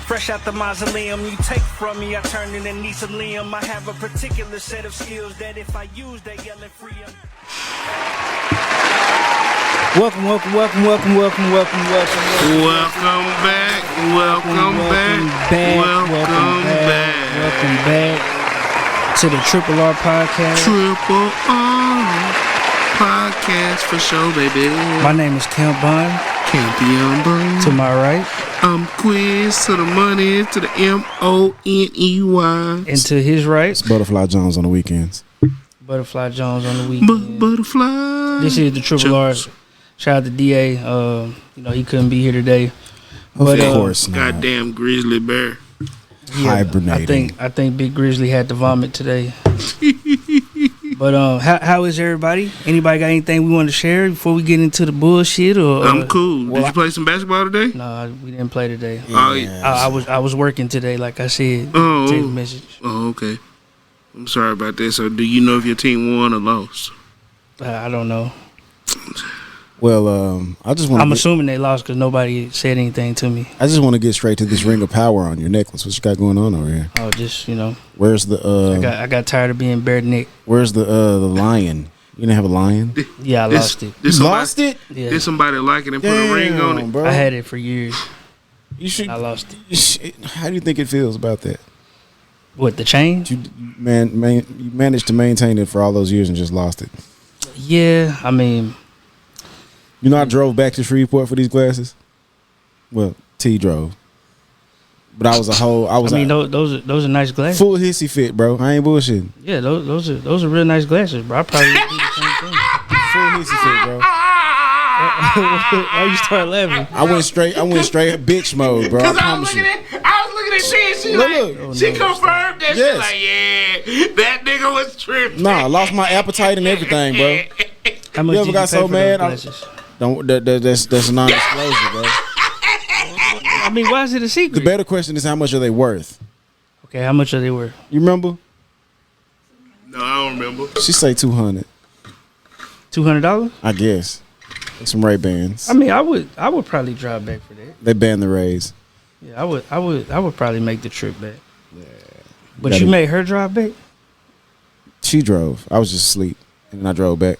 Fresh out the mausoleum, you take from me, I turn into Nisa Liam. I have a particular set of skills that if I use, they yell and free 'em. Welcome back. To the Triple R podcast. Triple R podcast for sure, baby. My name is Camp Bond. Campion Bond. To my right. I'm Kwizz, to the money, to the MONEY. And to his right. It's Butterfly Jones on the weekends. Butterfly Jones on the weekend. Butterfly. This is the Triple R. Shout out to DA. He couldn't be here today. But, of course not. Goddamn grizzly bear. Yeah, hibernating. I think Big Grizzly had to vomit today. But how is everybody? Anybody got anything we want to share before we get into the bullshit? Or I'm cool. Did you play some basketball today? No, we didn't play today. Yeah. I was working today, like I said. Oh, Text message. Oh, okay. I'm sorry about that. So, do you know if your team won or lost? I don't know. Well, I just want. I'm assuming they lost because nobody said anything to me. I just want to get straight to this ring of power on your necklace. What you got going on over here? Oh, just Where's the? I got tired of being bare neck. Where's the lion? You didn't have a lion? Yeah, I lost it. Lost it? Yeah. Did somebody like it and put a ring on it? Bro. I had it for years. You should. I lost it. How do you think it feels about that? What, the chain? You managed to maintain it for all those years and just lost it. Yeah, I mean. You know, I drove back to Shreveport for these glasses. Well, T drove, but those are nice glasses. Full hissy fit, bro. I ain't bullshitting. Yeah, those are real nice glasses, bro. I probably would do the same thing. Full hissy fit, bro. Why you start laughing? I went straight bitch mode, bro. I promise you. I was looking at she confirmed that. Yes. She like, yeah, that nigga was tripping. Nah, I lost my appetite and everything, bro. How much You ever did got you pay so for mad? those glasses? That's a non-disclosure, bro. I mean, why is it a secret? The better question is how much are they worth? Okay, how much are they worth? You remember? No, I don't remember. She say $200. $200? I guess. Some Ray-Bans. I mean, I would probably drive back for that. They banned the Rays. Yeah, I would probably make the trip back. Yeah. But you made her drive back? She drove. I was just asleep, and then I drove back.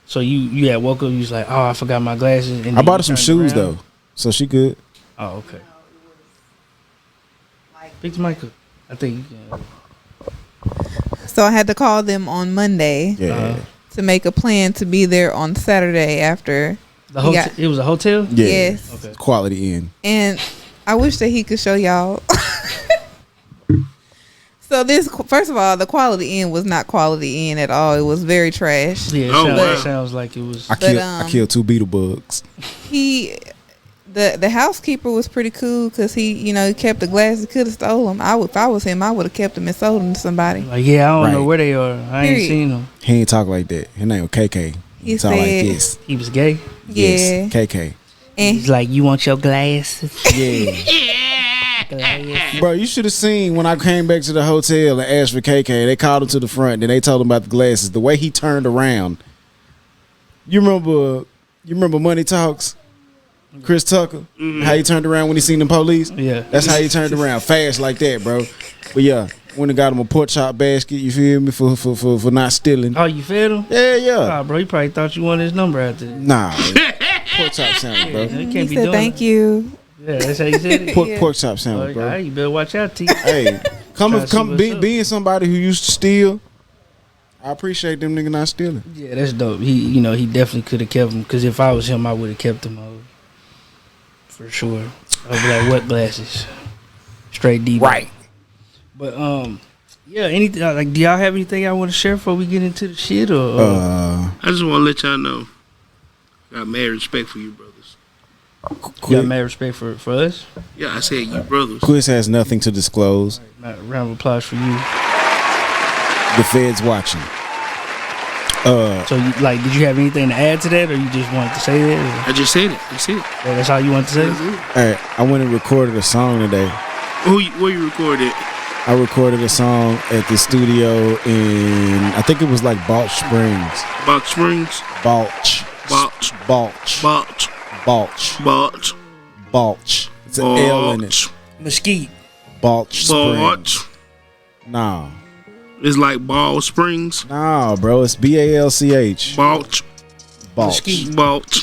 So you had woke up, you was like, oh, I forgot my glasses. And I bought her some shoes though, so she good. Oh, okay. Pick the mic up. I think you can. So I had to call them on Monday to make a plan to be there on Saturday after. The hotel. It was a hotel? Yeah. Yes. Okay. Quality Inn. And I wish that he could show y'all. So first of all, the Quality Inn was not Quality Inn at all. It was very trash. Yeah, it sounds like it was. I killed 2 beetle bugs. The housekeeper was pretty cool because he kept the glasses. Could have stole them. If I was him, I would have kept them and sold them to somebody. Like, yeah, I don't know where they are. I ain't seen them. He ain't talk like that. His name was KK. He talk said like this. He was gay. Yeah, yes, KK. And he's like, you want your glasses? Yeah. Bro, you should have seen when I came back to the hotel and asked for KK. They called him to the front. Then they told him about the glasses. The way he turned around. You remember Money Talks? Chris Tucker? Mm-hmm. How he turned around when he seen the police? Yeah. That's how he turned around. Fast like that, bro. But yeah, went and got him a pork chop basket, you feel me, for not stealing. Oh, you fed him? Yeah. Nah, bro, he probably thought you wanted his number after that. Nah. Pork chop sandwich, bro. He said thank you. Yeah, that's how you said it. Pork chop sandwich, bro. All right, you better watch out, T. Hey, being somebody who used to steal, I appreciate them niggas not stealing. Yeah, that's dope. He definitely could have kept them. Because if I was him, I would have kept them for sure. I would be like, what glasses? Straight deep. Right. But yeah. Anything like? Do y'all have anything I want to share before we get into the shit? Or I just want to let y'all know, I got mad respect for you, brothers. You got mad respect for us? Yeah, I said you brothers. Kwizz has nothing to disclose. Right, round of applause for you. The Fed's watching. So, did you have anything to add to that, or you just wanted to say that? Or? I just said it. That's it. Yeah, that's all you wanted to say? Hey, I went and recorded a song today. Where you recorded? I recorded a song at the studio in, I think it was like Balch Springs. Balch Springs? Balch. Balch. Balch. Balch. Balch. Balch. Balch. It's an L in it. Mesquite. Balch Springs. Balch. Nah. It's like Ball Springs. Nah, bro. It's BALCH. Balch. Balch. Mesquite. Balch.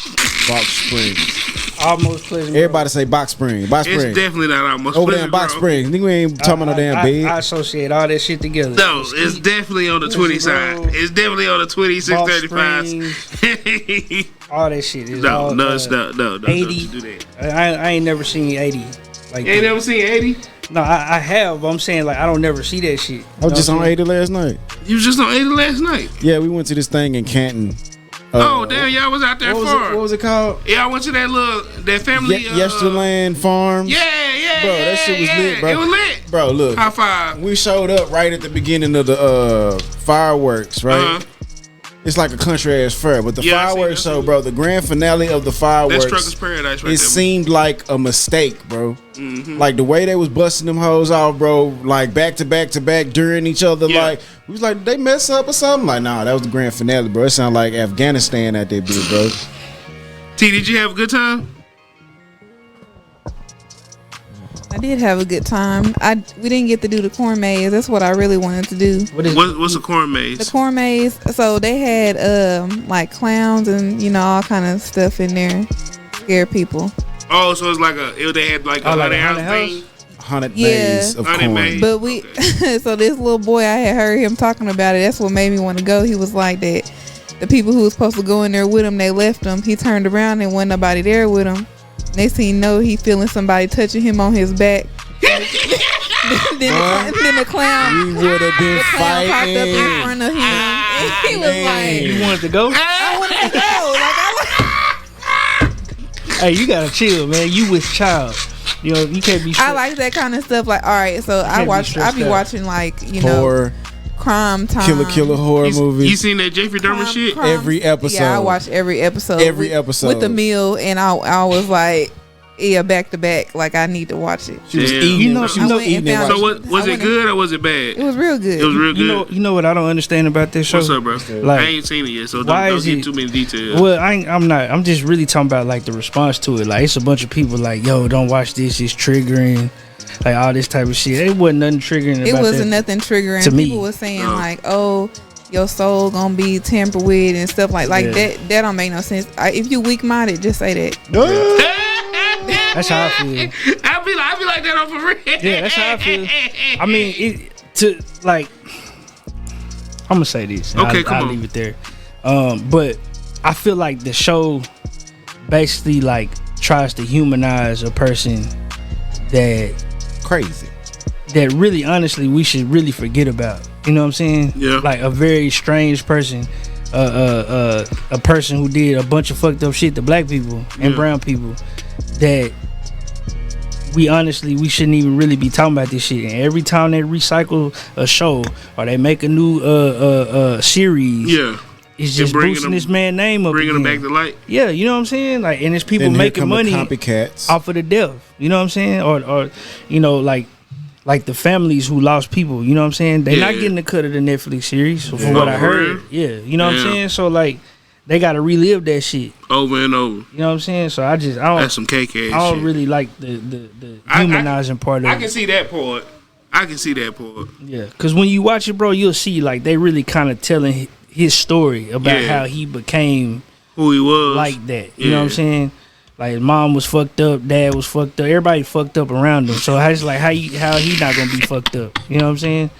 Balch Springs. Almost Pleasant. Everybody say Box Spring. Box It's Spring. definitely not almost Over there in Pleasant Box Grove. Springs. Nigga, we ain't talking about no damn bed. I associate all that shit together. No, it's definitely on the 20 side. Grove, It's definitely on the 26, Balch 35. Springs, all that shit. Is No, all, no, it's not. No, 80. don't do that. I ain't never seen 80. Like You ain't never seen 80? No, I have. But I'm saying like I don't never see that shit. I was just on 80 last night. You was just on 80 last night. Yeah, we went to this thing in Canton. Oh, damn, y'all was out there What far. was it called? Yeah, I went to that family. Yesterland Farms. Yeah. Bro, that shit was lit, bro. It was lit. Bro, look. High five. We showed up right at the beginning of the fireworks, right? Uh-huh. It's like a country ass fair, but the Yeah, I fireworks seen that. show, bro, the grand finale of the That's fireworks, Trucker's Paradise right it there. seemed like a mistake, bro. Mm-hmm. Like the way they was busting them hoes off, bro, like back to back to back during each other. Yeah. Like, we was like, did they mess up or something? Like, nah, that was the grand finale, bro. It sounded like Afghanistan at that bitch, bro. T, did you have a good time? I did have a good time. We didn't get to do the corn maze. That's what I really wanted to do. What's a corn maze? The corn maze. So they had like clowns and all kind of stuff in there, scare people. Oh, so it's like they had like a haunted house thing. Haunted Yeah. maze of Haunted corn. maze. But we, so this little boy, I had heard him talking about it. That's what made me want to go. He was like that. The people who was supposed to go in there with him, they left him. He turned around and wasn't nobody there with him. Next thing you know, he feeling somebody touching him on his back. then the clown. We would have been Clown popped up in fighting. front of him. And he was like, You wanted to go? I wanted to go. Hey, you gotta chill, man. You with child. You know, you can't be. I like that kind of stuff. Like, all right, so I be stressed out. watching like Horror, crime time, killer horror movies. You seen that Jeffrey Dahmer shit? Every episode. Yeah, I watched every episode. Every episode. with the meal, and I was like, yeah, back to back. Like I need to watch it. She was Yeah. eating. You know- she you was know- eating it. and So while what was it good or was it bad? It was real good. It was real good. You know what I don't understand about this show? What's up, bro? Like, I ain't seen it yet, so why don't is get it- too many details. Well, I'm not. I'm just really talking about like the response to it. Like it's a bunch of people like, yo, don't watch this. It's triggering. Like all this type of shit. It wasn't nothing triggering. It about wasn't that. nothing triggering. to me. People were saying like, oh, your soul gonna be tampered with and stuff like Yeah. that. That don't make no sense. If you weak minded, just say that. That's how I feel. I be like that on for real. Yeah, that's how I feel. I mean, I'm gonna say this. Okay, I'll come on. leave it there. But I feel like the show basically like tries to humanize a person that crazy. really honestly we should really forget about. You know what I'm saying? Yeah. Like a very strange person, a person who did a bunch of fucked up shit to black people and Yeah. brown people that we shouldn't even really be talking about this shit. And every time they recycle a show or they make a new series, Yeah. it's just bringing boosting them- this man name up Bringing them again. back to light. Yeah, you know what I'm saying? Like, and it's people Then here making come the money copycats. off of the death. You know what I'm saying? Or you know, like the families who lost people. You know what I'm saying? They're not Yeah. getting the cut of the Netflix series, from Yeah. what I Oh, for heard. real? Yeah, you know what I'm Yeah. saying? So like, they got to relive that shit. Over and over. You know what I'm saying? So I That's don't some KK I don't shit. really like the I- humanizing part of I it. can see that part. I can see that part. Yeah, because when you watch it, bro, you'll see like they really kind of telling his story about Yeah. how he became Who he was. like that. You know what I'm Yeah. saying? Like his mom was fucked up, dad was fucked up, everybody fucked up around him. So it's like how he not gonna be fucked up? You know what I'm saying?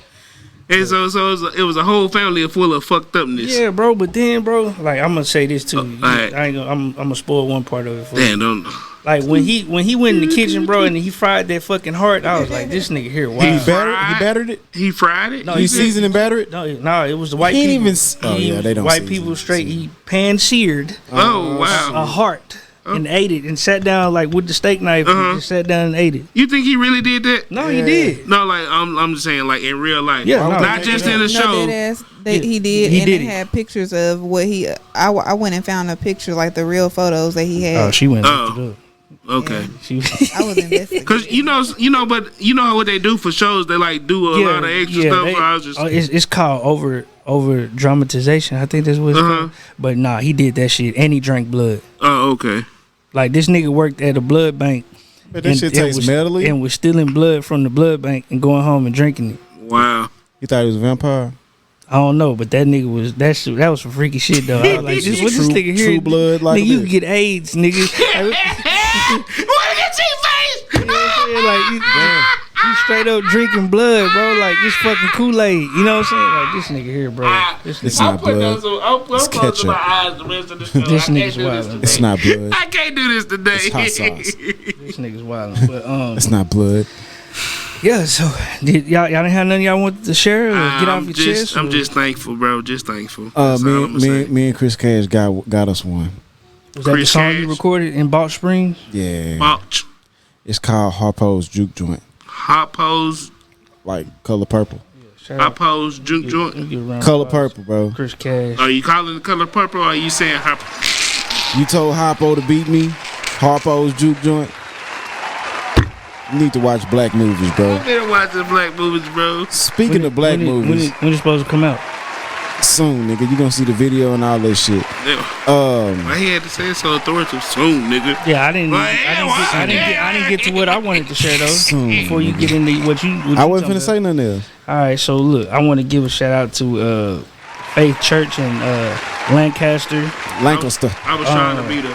And so it was a whole family full of fucked upness. Yeah, bro. But then, bro, like I'm gonna say this too. alright. I ain't gonna, I'm gonna spoil one part of it for you. Damn, don't. Like when he went in the kitchen, bro, and he fried that fucking heart. I was like, this nigga here, wow. He battered it. He fried it. No, He he seasoned and battered it. No, it was the white He ain't people. even s- oh, yeah, they don't White season people it. straight. He pan seared Oh a wow. heart and ate it and sat down like with the steak knife and just sat down and ate it. You think he really did that? No, he did. No, like I'm just saying, like in real life. Yeah, no, not just in the show. He did, He and did they it. had pictures of what he. I went and found a picture, like the real photos that he had. Oh, she went. Oh. looked it up. Okay. She, I was investigating. Cause but you know what they do for shows? They like do a lot of extra stuff. they- I was just it's called over dramatization. I think that's what it's called. But nah, he did that shit and he drank blood. oh okay. Like this nigga worked at a blood bank But that shit tastes was, metally. and was stealing blood from the blood bank and going home and drinking it. Wow. You thought he was a vampire? I don't know, but that nigga was that was some freaky shit though. I was like, this, what this nigga here? True blood like nigga, you that. can get AIDS, nigga. What is your face? You know what I'm saying? Like you straight up drinking blood, bro. Like this fucking Kool-Aid. You know what I'm saying? Like this nigga here, bro. This It's nigga, not blood. I'm It's closing ketchup. my eyes the rest of the show. This I can't nigga's do this wild. today. It's not blood. I can't do this today. It's hot sauce. this nigga's wild. But It's not blood. yeah. So did y'all didn't have nothing y'all wanted to share or get off your chest? I'm or- just thankful, bro. Just thankful. That's all I'm Me gonna say. and Chris Cash got us one. Was that the Chris song you Cash. recorded in Balch Springs? Yeah. Mulch. It's called Harpo's Juke Joint. Hot pose. Like color purple. Shout Hot out. pose. Juke joint. Give a round of Color applause. purple, bro. Chris Cash. Are you calling the color purple or are you saying hot? You told Harpo to beat me. Harpo's Juke Joint. You need to watch black movies, bro. I've been watching black movies, bro. Speaking of black movies, when it's supposed to come out? soon, nigga. You gonna see the video and all that shit. Yeah. Why he had to say it so authoritative soon, nigga? Yeah, I didn't get to what I wanted to share though. Soon. Before you get into what you I wasn't talking finna say nothing else. All right, so look, I want to give a shout out to Faith Church in Lancaster. Lancaster. I was trying to be the.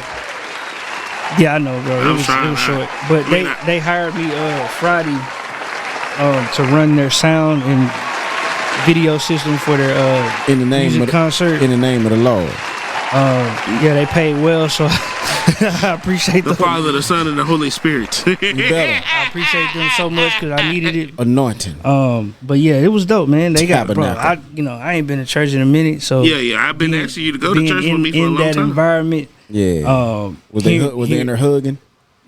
Yeah, I know, bro. It was short, but We not- they hired me Friday to run their sound and video system for their In the name music of the, concert. in the name of the Lord. Yeah, they paid well, so I appreciate The them. Father, the Son, and the Holy Spirit. You better. I appreciate them so much because I needed it. Anointing. But yeah, it was dope, man. They got, bro. Tabernacle. I ain't been to church in a minute, so yeah. I've been asking you to go to being church with me for a in long that time. environment. Yeah. Was they in there hugging?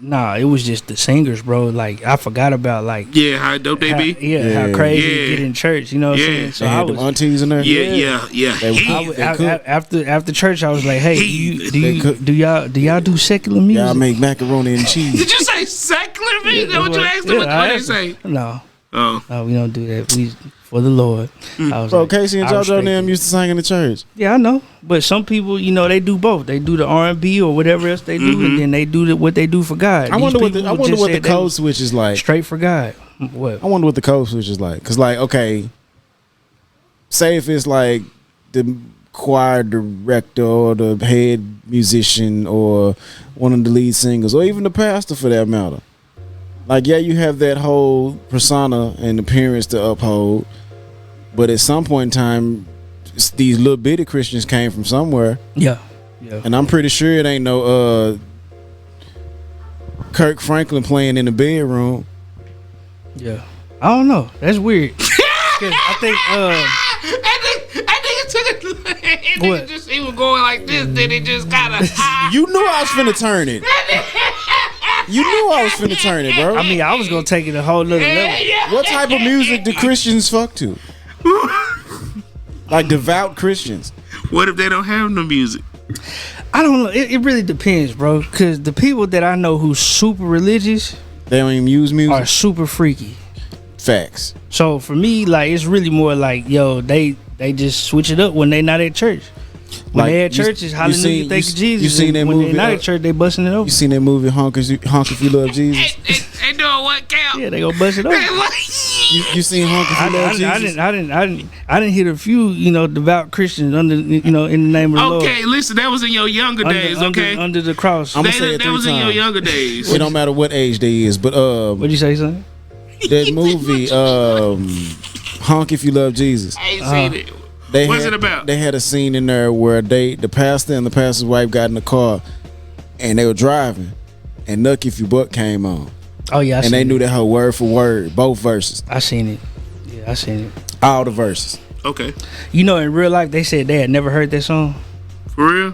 Nah, it was just the singers, bro. Like I forgot about like Yeah, how dope they be? how crazy Yeah. it get in church. You know what I'm saying? So They I had was them aunties in there? Yeah. They was- I They cook. after church, I was like, "Hey, They cook. do y'all do secular music?" Y'all make macaroni and cheese. Did you say secular music? Is that what you asked them? Yeah, What I they asked say? them. No, Oh, we don't do that. We for the Lord. I was Bro, like, Casey and I JoJo respect and them it. used to sing in the church. Yeah, I know. But some people, they do both. They do the R&B or whatever else they do, and then they do what they do for God. I These wonder what people the just code said they was switch is like. straight for God. What? I wonder what the code switch is like. Cause like, okay, say if it's like the choir director or the head musician or one of the lead singers or even the pastor for that matter. Like, yeah, you have that whole persona and appearance to uphold, but at some point in time, these little bitty Christians came from somewhere, Yeah. and I'm pretty sure it ain't no Kirk Franklin playing in the bedroom. Yeah. I don't know. That's weird. 'Cause I think I think it took it. What? He was going like this, then it just kind of. You knew I was finna turn it. You knew I was finna turn it, bro. I mean, I was gonna take it a whole nother level. What type of music do Christians fuck to? Like devout Christians. What if they don't have no music? I don't know. It really depends, bro. Cause the people that I know who's super religious They don't even use are music. super freaky. Facts. So for me, like it's really more like, they just switch it up when they not at church. When Like, they at you- church, it's you hallelujah, seen- thank you- you, Jesus. you seen And that when movie, they not at church, they busting it You open. seen that movie Honk If You Love Jesus? They doing what count? Yeah, they gonna bust it open. You seen Honk If You Love Jesus? I didn't hit a few, devout Christians under, in the name of the Lord. Okay, listen, that was in your younger days, okay? Under the cross. I'ma say it That 3 was in your times. younger days. It don't matter what age they is, but What'd you say, son? that movie Honk If You Love Jesus. I ain't seen it. They What's had, it about? They had a scene in there where the pastor and the pastor's wife got in the car and they were driving and Nuck If You Buck came on. Oh yeah, And they knew that whole word for word, both verses, I seen it. Yeah, I seen it. all the verses. Okay. In real life, they said they had never heard that song. For real?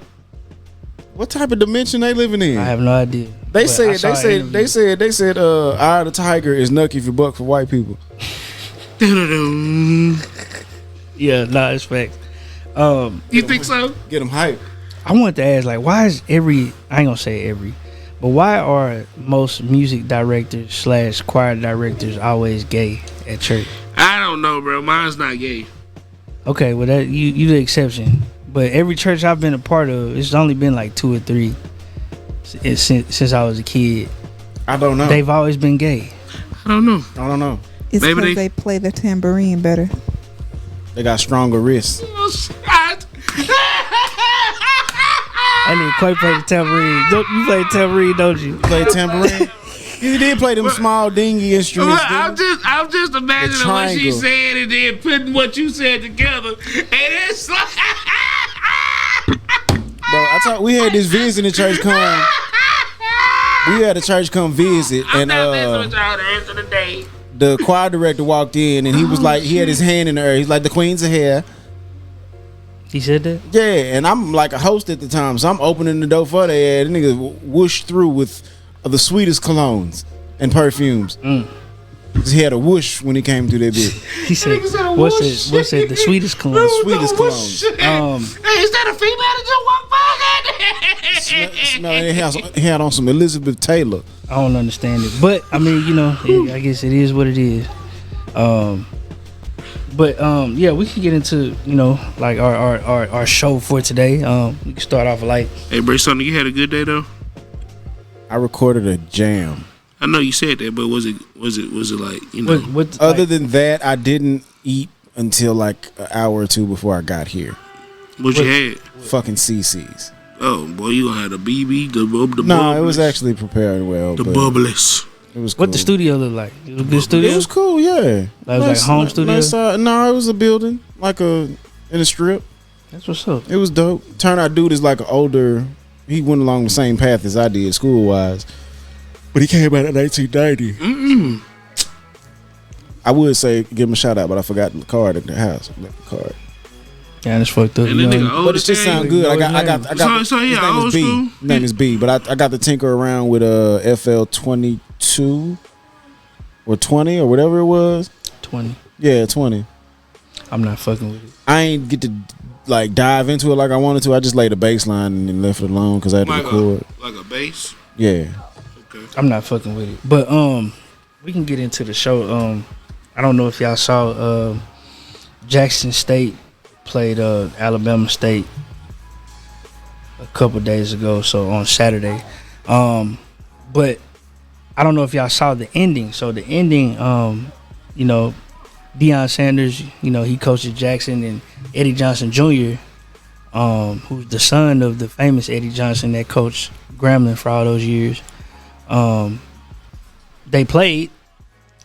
What type of dimension they living in? I have no idea. They But I said saw an interview. they said Eye of the Tiger is Nuck If You Buck for white people. Dun-dun-dun. Yeah, nah, it's facts. You think so? Get them hype. I wanted to ask, like, why is I ain't gonna say every, but why are most music directors / choir directors always gay at church? I don't know, bro. Mine's not gay. Okay, well that you the exception, but every church I've been a part of, it's only been like 2 or 3 since I was a kid. I don't know. They've always been gay. I don't know. I don't know. It's Maybe because they play the tambourine better. They got stronger wrists. I need Quay play the tambourine. You play the tambourine, don't you? Play tambourine. You did play them small dingy instruments. I'm just imagining what she triangle. said and then putting what you said together, and it's like, Bro, I thought we had this visiting church come. We had a church come visit, I'm and not messing with y'all the rest of the day. the choir director walked in, and he was like, he had his hand in the air. He's like, the queen's are here. He said that? Yeah, and I'm like a host at the time, so I'm opening the door for their ass. The nigga whooshed through with the sweetest colognes and perfumes. He had a whoosh when he came through that bitch. He said, what's it? The sweetest cologne. Sweetest colognes. Hey, is that a female that just walked by? No, he had on some Elizabeth Taylor. I don't understand it, but I mean, I guess it is what it is. Yeah, we can get into like our show for today. We can start off like. Hey, Bray, something you had a good day though. I recorded a jam. I know you said that, but was it like Other than that, I didn't eat until like an hour or two before I got here. What you had? Fucking CC's. Oh boy, you gonna have the BB, the No, it was actually prepared well. the but bubblies. It was cool. What the studio look like? It was a good studio. It was cool, yeah. That was like home studio? No, it was a building, like in a strip. That's what's up. It was dope. Turn out, dude is like an older. He went along the same path as I did, school wise, but he came out in 1990. I would say give him a shout out, but I forgot the card at the house. I left the card. Yeah, that's fucked up. And that nigga old But it just sound good. I got. So his yeah, name old is B. school. His name is B. But I got to tinker around with FL 22 or 20 or whatever it was. 20. Yeah, 20. I'm not fucking with it. I ain't get to like dive into it like I wanted to. I just laid a bass line and then left it alone because I had to record. Like a bass. Yeah. Okay. I'm not fucking with it. But we can get into the show. I don't know if y'all saw Jackson State played Alabama State a couple days ago, so on Saturday. But I don't know if y'all saw the ending. So the ending, Deion Sanders, he coaches Jackson, and Eddie Johnson Jr., who's the son of the famous Eddie Johnson that coached Grambling for all those years. They played,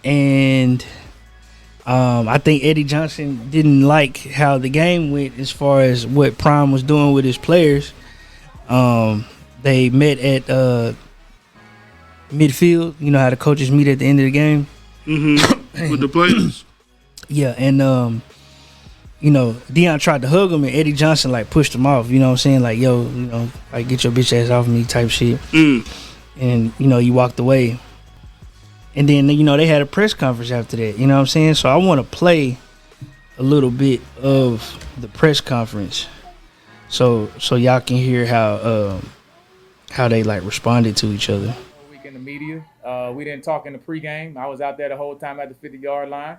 and I think Eddie Johnson didn't like how the game went as far as what Prime was doing with his players. They met at midfield. You know how the coaches meet at the end of the game? Mm-hmm. With the players. Yeah, and Deion tried to hug him, and Eddie Johnson like pushed him off. You know what I'm saying? Like, yo, like get your bitch ass off me type shit. And he walked away. And then they had a press conference after that. You know what I'm saying? So I want to play a little bit of the press conference, so y'all can hear how they like responded to each other. Week in the media, we didn't talk in the pregame. I was out there the whole time at the 50-yard line.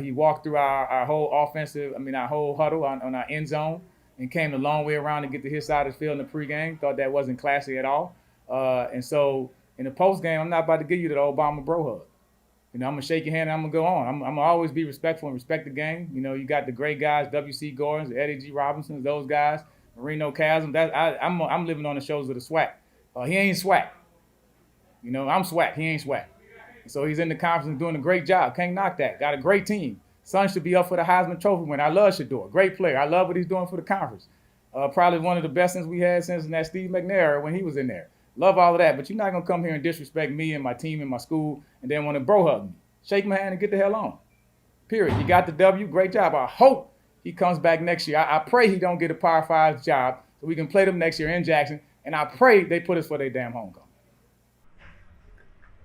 He walked through our whole our whole huddle on our end zone, and came the long way around to get to his side of the field in the pregame. Thought that wasn't classy at all. And so in the postgame, I'm not about to give you the Obama bro hug. I'm going to shake your hand and I'm going to go on. I'm going to always be respectful and respect the game. You got the great guys, W.C. Gordons, Eddie G. Robinsons, those guys, Marino Chasm. I'm living on the shoulders of the SWAC. He ain't SWAC. I'm SWAC. He ain't SWAC. So he's in the conference and doing a great job. Can't knock that. Got a great team. Son should be up for the Heisman Trophy win. I love Shador. Great player. I love what he's doing for the conference. Probably one of the best things we had since that Steve McNair when he was in there. Love all of that, but you're not going to come here and disrespect me and my team and my school and then want to bro hug me. Shake my hand and get the hell on. Period. You got the W. Great job. I hope he comes back next year. I pray he don't get a Power 5 job so we can play them next year in Jackson, and I pray they put us for their damn homecoming.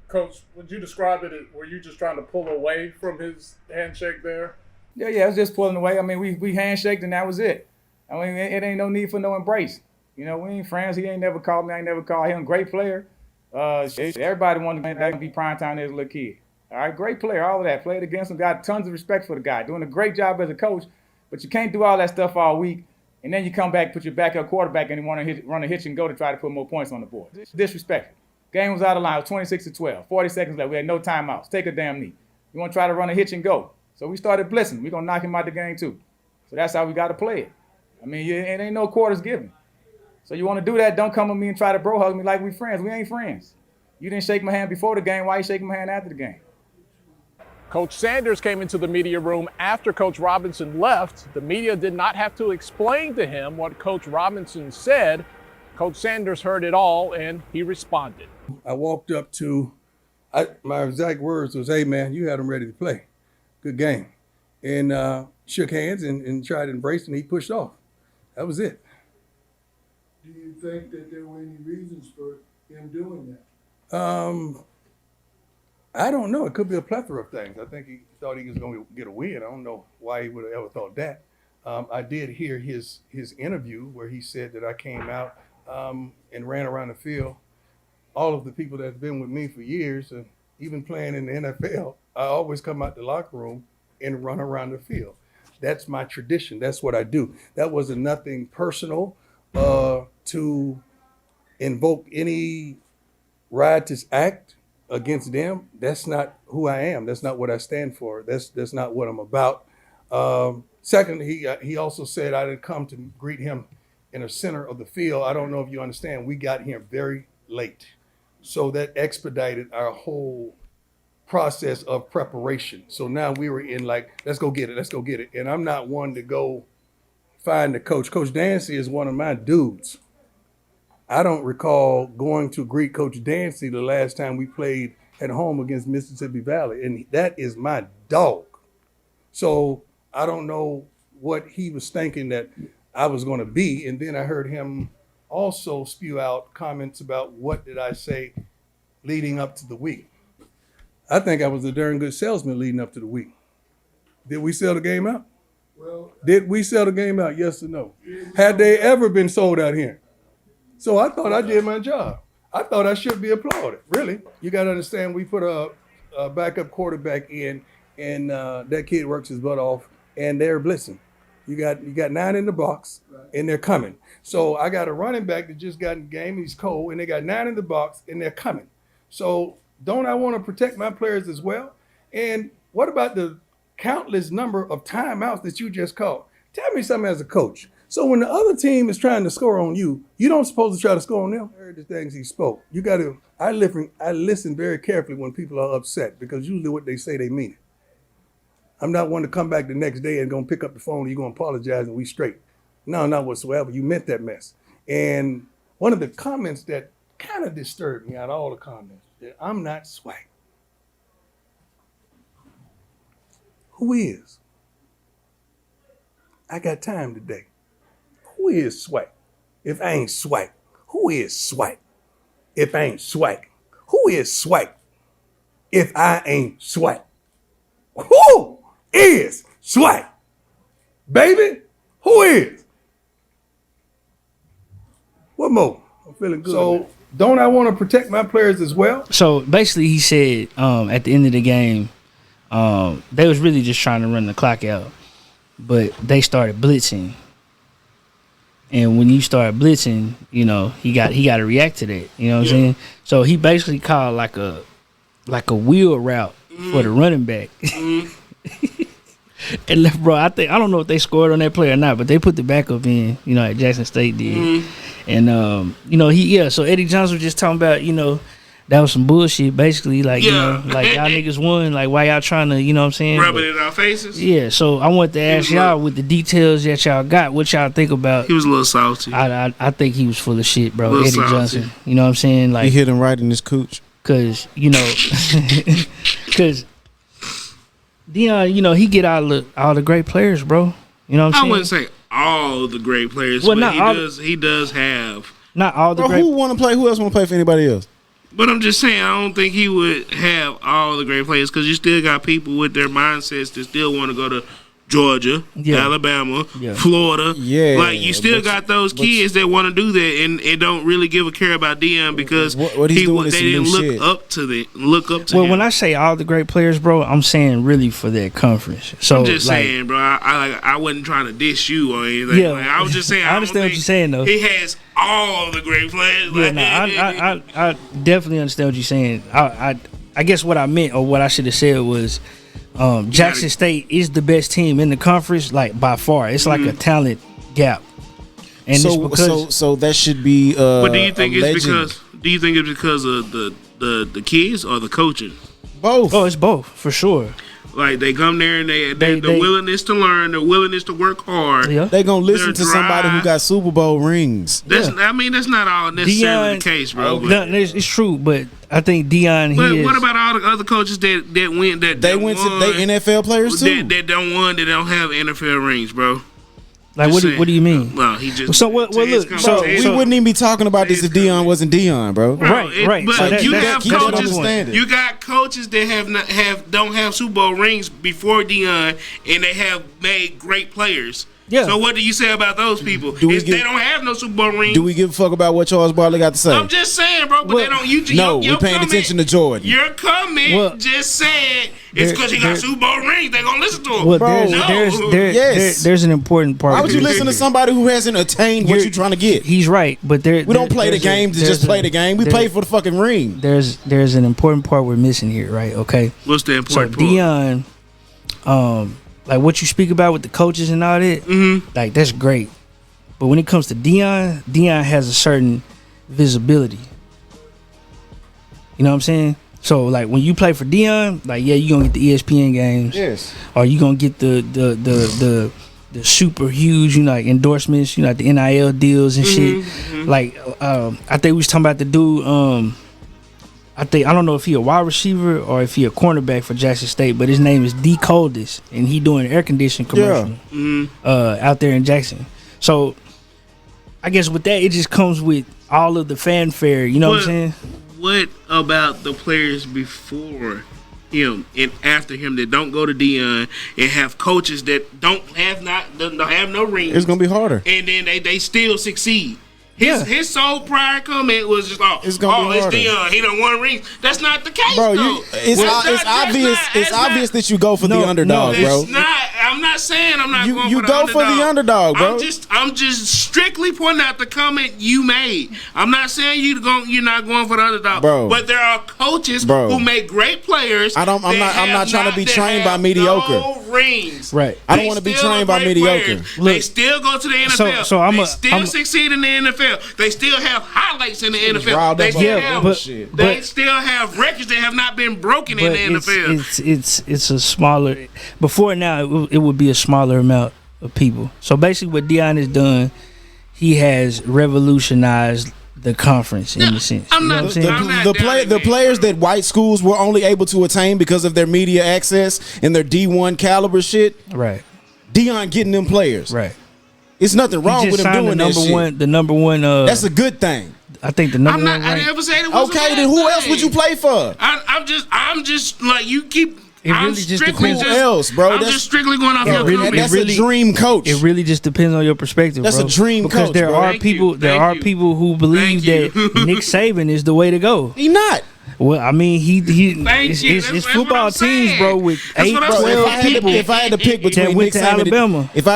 Coach, would you describe it as, were you just trying to pull away from his handshake there? Yeah, it was just pulling away. I mean, we handshaked and that was it. I mean, it ain't no need for no embrace. We ain't friends. He ain't never called me. I ain't never called him. Great player. Everybody wanted to be prime time as a little kid. All right, great player, all of that. Played against him, got tons of respect for the guy. Doing a great job as a coach, but you can't do all that stuff all week, and then you come back, put your backup quarterback, and you want to run a hitch and go to try to put more points on the board. Disrespectful. Game was out of line. It was 26-12. 40 seconds left. We had no timeouts. Take a damn knee. You want to try to run a hitch and go. So we started blitzing. We're going to knock him out the game too. So that's how we got to play it. I mean, it ain't no quarters given. So you want to do that, don't come with me and try to bro hug me like we friends. We ain't friends. You didn't shake my hand before the game. Why you shaking my hand after the game? Coach Sanders came into the media room after Coach Robinson left. The media did not have to explain to him what Coach Robinson said. Coach Sanders heard it all and he responded. I walked up to, my exact words was, "Hey man, you had him ready to play. Good game." And shook hands and tried to embrace him, and he pushed off. That was it. Do you think that there were any reasons for him doing that? I don't know. It could be a plethora of things. I think he thought he was going to get a win. I don't know why he would have ever thought that. I did hear his interview where he said that I came out and ran around the field. All of the people that's been with me for years, and even playing in the NFL, I always come out the locker room and run around the field. That's my tradition. That's what I do. That wasn't nothing personal to invoke any riotous act against them. That's not who I am. That's not what I stand for. That's not what I'm about. Second, he also said I didn't come to greet him in the center of the field. I don't know if you understand. We got here very late. So that expedited our whole process of preparation. So now we were in like, let's go get it. And I'm not one to go find the coach. Coach Dancy is one of my dudes. I don't recall going to greet Coach Dancy the last time we played at home against Mississippi Valley. And that is my dog. So I don't know what he was thinking that I was going to be. And then I heard him also spew out comments about what did I say leading up to the week. I think I was a darn good salesman leading up to the week. Did we sell the game out? Well, Did we sell the game out? Yes or no? Had they ever been sold out here? So I thought I did my job. I thought I should be applauded. Really? You got to understand, we put a backup quarterback in, and that kid works his butt off, and they're blitzing. You got 9 in the box, and they're coming. So I got a running back that just got in the game. He's cold, and they got 9 in the box, and they're coming. So don't I want to protect my players as well? And what about the countless number of timeouts that you just called? Tell me something as a coach. So when the other team is trying to score on you, you don't supposed to try to score on them. I heard the things he spoke. You got to. I listen very carefully when people are upset, because usually what they say, they mean it. I'm not one to come back the next day and gonna pick up the phone and you're gonna apologize and we straight. No, not whatsoever. You meant that mess. And one of the comments that kind of disturbed me out of all the comments, that I'm not swag. Who is? I got time today. Who is swag? If I ain't swag, who is swag? If I ain't swag, who is swag? If I ain't swag, who is swag? Baby, who is? What more? I'm feeling good. So don't I want to protect my players as well? So basically, he said at the end of the game, they was really just trying to run the clock out, but they started blitzing. And when you start blitzing, you know, he got to react to that. You know what I'm saying? So he basically called like a wheel route for the running back. And bro, I don't know if they scored on that play or not, but they put the backup in, you know, at Jackson State did. And you know, so Eddie Johnson was just talking about, you know, that was some bullshit, basically, like, you know, like y'all niggas won, like why y'all trying to, you know what I'm saying? Rub it in our faces? Yeah, so I wanted to ask y'all with the details that y'all got, what y'all think about. He was a little salty. I think he was full of shit, bro. Eddie salty. Johnson. You know what I'm saying? Like, he hit him right in his cooch. Cause, you know, cause Deion, you know, he get all the great players, bro. You know what I'm saying? I wouldn't say all the great players, well, but he does have. Not all the Bro, great. who want to play? Who else want to play for anybody else? But I'm just saying, I don't think he would have all the great players, because you still got people with their mindsets that still want to go to Georgia, Yeah. Alabama, Yeah. Florida. Yeah, Like you still got those kids that want to do that and don't really give a care about Deion because what he's doing is they some didn't new look shit. up to Well, him. when I say all the great players, bro, I'm saying really for that conference. So I'm just like, saying, bro. I wasn't trying to diss you or anything. Yeah. Like, I was just saying. I understand what you're saying, though. He has all the great players. Yeah, Like, no, I definitely understand what you're saying. I guess what I meant or what I should have said was Jackson State is the best team in the conference, like by far. It's like a talent gap. And it's because so that should be. But do you think a it's legend. because of the kids or the coaching? Both? Oh, it's both for sure. Like they come there and the They- willingness to learn, the willingness to work hard. Yeah. They gonna listen Their to somebody who drive. got Super Bowl rings. I mean, that's not all necessarily the case, bro. No, it's true, but I think Deion. But He what is. about all the other coaches that went They went to they NFL players too. that don't have NFL rings, bro? Like Just what do you mean? Well, he just So what? Well, look. Bro, So we wouldn't even be talking about this if Deion wasn't Deion, bro. Right. But So you that's have the coaches. point. You got coaches that don't have Super Bowl rings before Deion, and they have made great players. Yeah. So what do you say about those people? Do we If give- they don't have no Super Bowl rings, Do we give a fuck about what Charles Barkley got to say? I'm just saying, bro. But they don't. No, your we paying comment- attention to Jordan. Your comment Well, just said it's because he got Super Bowl rings. They gonna listen to him. Well, Bro, there's an important part. Why would you listen to somebody who hasn't attained what you're trying to get? He's right, but We don't play the game to just play the game. We play for the fucking ring. There's an important part we're missing here, right? Okay. What's the important so part? Deion, like what you speak about with the coaches and all that, like that's great. But when it comes to Deion has a certain visibility. You know what I'm saying? So like when you play for Deion, like yeah, you gonna get the ESPN games, Yes. or you gonna get the super huge, you know, like endorsements, you know, like the NIL deals and shit. Like I think we was talking about the dude. I don't know if he a wide receiver or if he a cornerback for Jackson State, but his name is D Coldest, and he doing an air conditioning commercial out there in Jackson. So I guess with that, it just comes with all of the fanfare. You know what I'm saying? What about the players before him and after him that don't go to Deion and have coaches that don't have no rings? It's gonna be harder. And then they still succeed. His sole prior comment was just, It's gonna be harder. Deion. He done won rings. That's not the case, Bro, though. it's obvious that you go for the underdog, bro. It's not. I'm not saying I'm not going You for the go underdog. for the underdog, bro. I'm just strictly pointing out the comment you made. I'm not saying you're not going for the underdog, Bro. But there are coaches Bro. who make great players. I'm not trying to be trained by mediocre. No rings. Right. I don't want to be trained by mediocre. They still go to the NFL. so they still succeed in the NFL. They still have highlights in the NFL. riled They up still on have. bullshit. They still have records that have not been broken in But the NFL. it's a smaller. Before now, it would be a smaller amount of people. So basically, what Deion has done, he has revolutionized the conference in a sense. You know what I'm saying? The players that white schools were only able to attain because of their media access and their D1 caliber shit. Right. Deion getting them players. Right. It's nothing wrong He with just him signed doing that shit. the number one. That's a good thing. I think the number one. I rank- never said it was. Okay, then who else would you play for? I'm just like you keep. It really just depends. Who else, bro? I'm just strictly going off your comment. That's a dream coach. It really just depends on your perspective. That's bro. a dream because coach, there bro. are Thank people. you. There Thank are you. people who believe Thank that you. Nick Saban is the way to go. He not. Well, I mean, he Thank you. it's That's what football I'm teams, saying. bro, with That's 8, what I'm 12 saying. people. If I had to pick between that went Nick to Saban, Alabama. if I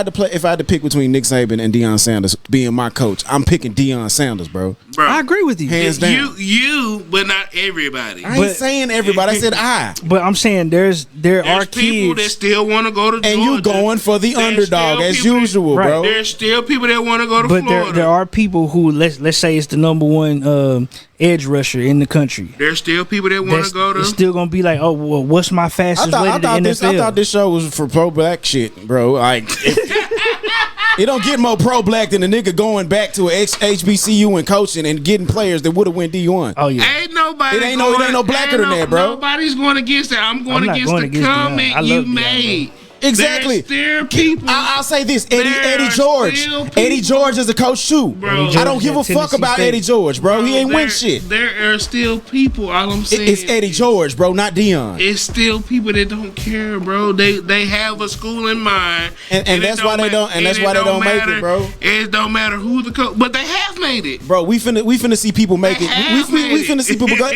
had to pick between Nick Saban and Deion Sanders being my coach, I'm picking Deion Sanders, bro. Bro, I agree with you. Hands down. You, but not everybody. I ain't saying everybody. I said I. But I'm saying there are There's people that kids. still want to go to Georgia. And you going for the There's underdog still as people- usual, Right. bro. There's still people that want to go to But Florida. there are people who let's say it's the number one edge rusher in the country. There's still people that want That's to go to. it's still gonna be like, oh well, what's my fastest way to the I NFL? thought this show was for pro black shit, bro. Like, it don't get more pro black than a nigga going back to a HBCU and coaching and getting players that would have went D1. Oh yeah. Ain't nobody. It ain't no blacker than that, bro. Nobody's going against that. I'm going not against going the against Deion. I comment you love Deion, made. Exactly. There's still people. I'll say this: Eddie There are George. still people. Eddie George is a coach too. Bro, I don't give a fuck Tennessee about State. Eddie George, bro. He ain't win there- shit. There are still people. All I'm saying It's Eddie George, bro, not Dion. It's still people that don't care, bro. They have a school in mind, And it that's why they don't. And that's it why they don't make matter- it, bro. It don't matter who the coach, but they have made it. Bro, we finna see people make it. We finna see people go.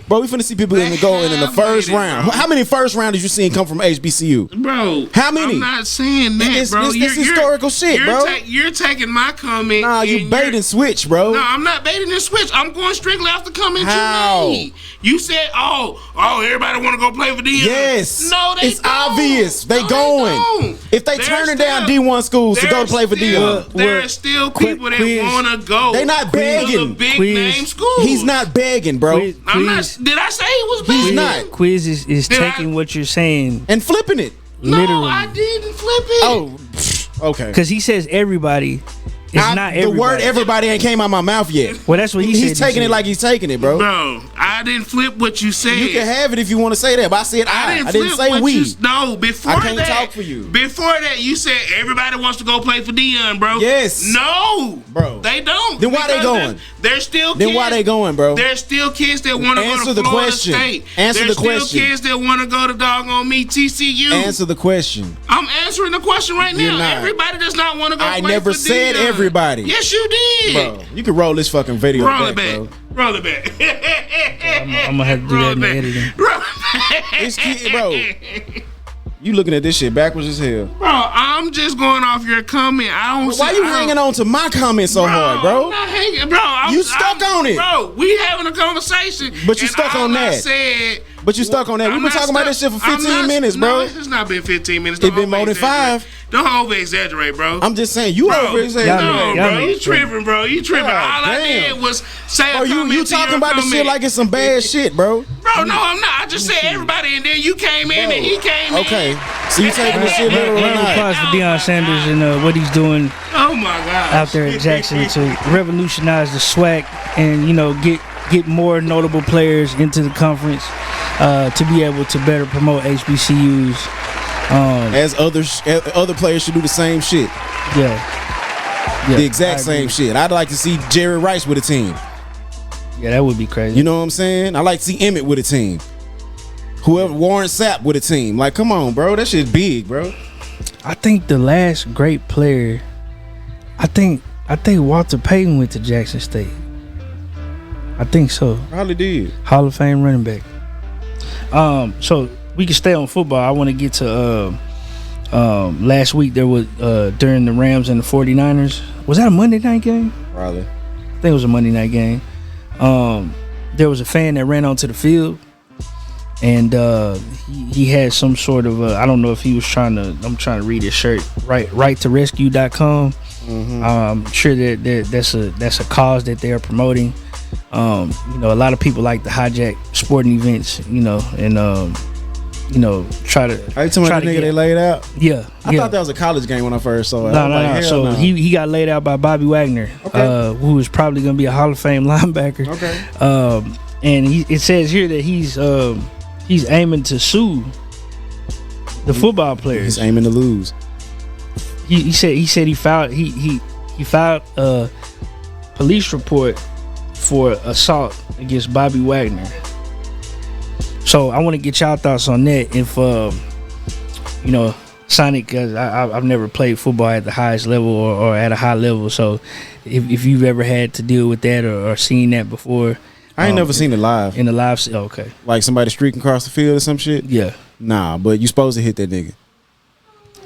Bro, we finna see people in the first made it, round. bro. How many first rounders you seen come from HBCU? Bro, How many? I'm not saying that, It's- bro. it's historical shit, bro. You're taking my comment. Nah, you and bait you're- and switch, bro. No, I'm not baiting and switch. I'm going strictly off the comment How? you made. You said, "Oh, everybody want to go play for Dion." Yes. No, they it's don't. obvious. They No, going. don't. If they There's turning down still- D1 schools to go there's play for still- Dion. There are still people that Kwizz. want to go. They not to the begging. big Kwizz. name schools. He's not begging, bro. I'm not. Did I say he was begging? He's not. Kwizz is Did I- taking what you're saying And flipping it. No, literally. I didn't flip it. Oh, okay. because he says everybody. It's not everybody. The word everybody ain't came out my mouth yet. Well, that's what he said. He's taking it like he's taking it, bro. Bro, I didn't flip what you said. You can have it if you want to say that, but I said I didn't flip say what we. No, before I can't that, talk for you. Before that, you said everybody wants to go play for Dion, bro. Yes. No, Bro. they don't. Then why they Because going? There's still Then kids. why they going, bro? There's still kids that want to go Answer to the Florida question. State. Answer There's the question. still kids that want to go to doggone me TCU. Answer the question. I'm answering the question right You're now. not. Everybody does not want to go. I play never for said Dion. everybody. Yes, you did. Bro, you can roll this fucking video Roll back, it back. bro. Roll it back. I'm gonna have to do Roll that in the it back. editing. Roll it back. Bro. You looking at this shit backwards as hell. Bro, I'm just going off your comment. I don't. Why you hanging on to my comment so hard, bro? I'm not hanging, bro. You stuck on it. bro. We having a conversation, But you and stuck all on I that. said, But you stuck on that. We've I'm been not talking about this shit stuck- for 15 minutes, bro. No, it's not been 15 minutes. It Don't been more than over-exaggerate. 5. Don't over exaggerate, bro. I'm just saying, you over No, exaggerating. bro, you tripping, bro. You tripping. God All I damn. did was say a Bro, you comment to talking your about the shit comment. like it's some bad shit, bro. Bro, no, I'm not. I just said everybody, and then you came in, and he came in. Okay, so you taking this shit literal Round of tonight? applause for Deion Sanders and what he's doing Oh my god. out there at Jackson to revolutionize the SWAC and get more notable players into the conference to be able to better promote HBCUs. As other players should do the same shit. Yeah, The exact I agree. same shit. I'd like to see Jerry Rice with a team. Yeah, that would be crazy. You know what I'm saying? I like to see Emmett with a team. Whoever, Warren Sapp with a team. Like, come on, bro. That shit's big, bro. I think the last great player, I think Walter Payton went to Jackson State. I think so. Probably did. Hall of Fame running back. So we can stay on football. I want to get to last week. There was during the Rams and the 49ers. Was that a Monday night game? Probably. I think it was a Monday night game. There was a fan that ran onto the field, and he had some sort of I don't know if he was trying to. I'm trying to read his shirt. Right to rescue.com. Mm-hmm. I'm sure that that's a cause that they are promoting. A lot of people like to hijack sporting events, and try to. Are you talking about the nigga they laid out? Yeah, I thought that was a college game when I first saw it. No. So he got laid out by Bobby Wagner, who is probably going to be a Hall of Fame linebacker. Okay. And it says here that he's aiming to sue the football players. He's aiming to lose. He said he filed a police report for assault against Bobby Wagner. So I want to get y'all thoughts on that. If Sonic, cause I've never played football at the highest level or at a high level. So if you've ever had to deal with that or seen that before, I ain't never seen it live. in the live. Okay, Like somebody streaking across the field or some shit. yeah. Nah, but you supposed to hit that nigga.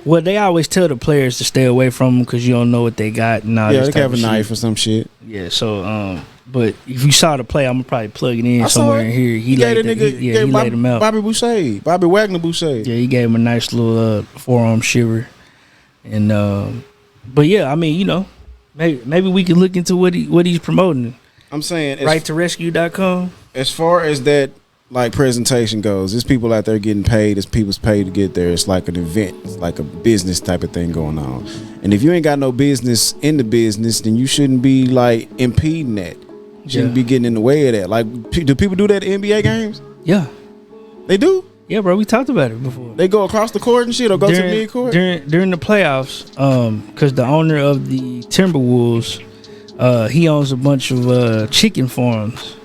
Well, they always tell the players to stay away from them because you don't know what they got and all Yeah, this they type have a of shit. knife or some shit. Yeah, so but if you saw the play, I'm gonna probably plug it in I saw somewhere it. in here. He gave laid that the- nigga. he Gave laid him out. Bobby Wagner Boucher. Yeah, he gave him a nice little forearm shiver, and but yeah, I mean, maybe we can look into what he's promoting. I'm saying, Right to rescue.com. as far as that like presentation goes, there's people out there getting paid. There's people's paid to get there. It's like an event. It's like a business type of thing going on. And if you ain't got no business in the business, then you shouldn't be like impeding that. You shouldn't Yeah. be getting in the way of that. Like, do people do that at NBA games? Yeah, They do. Yeah, bro, we talked about it before. They go across the court and shit, or go to mid court during the playoffs. Because the owner of the Timberwolves, he owns a bunch of chicken farms,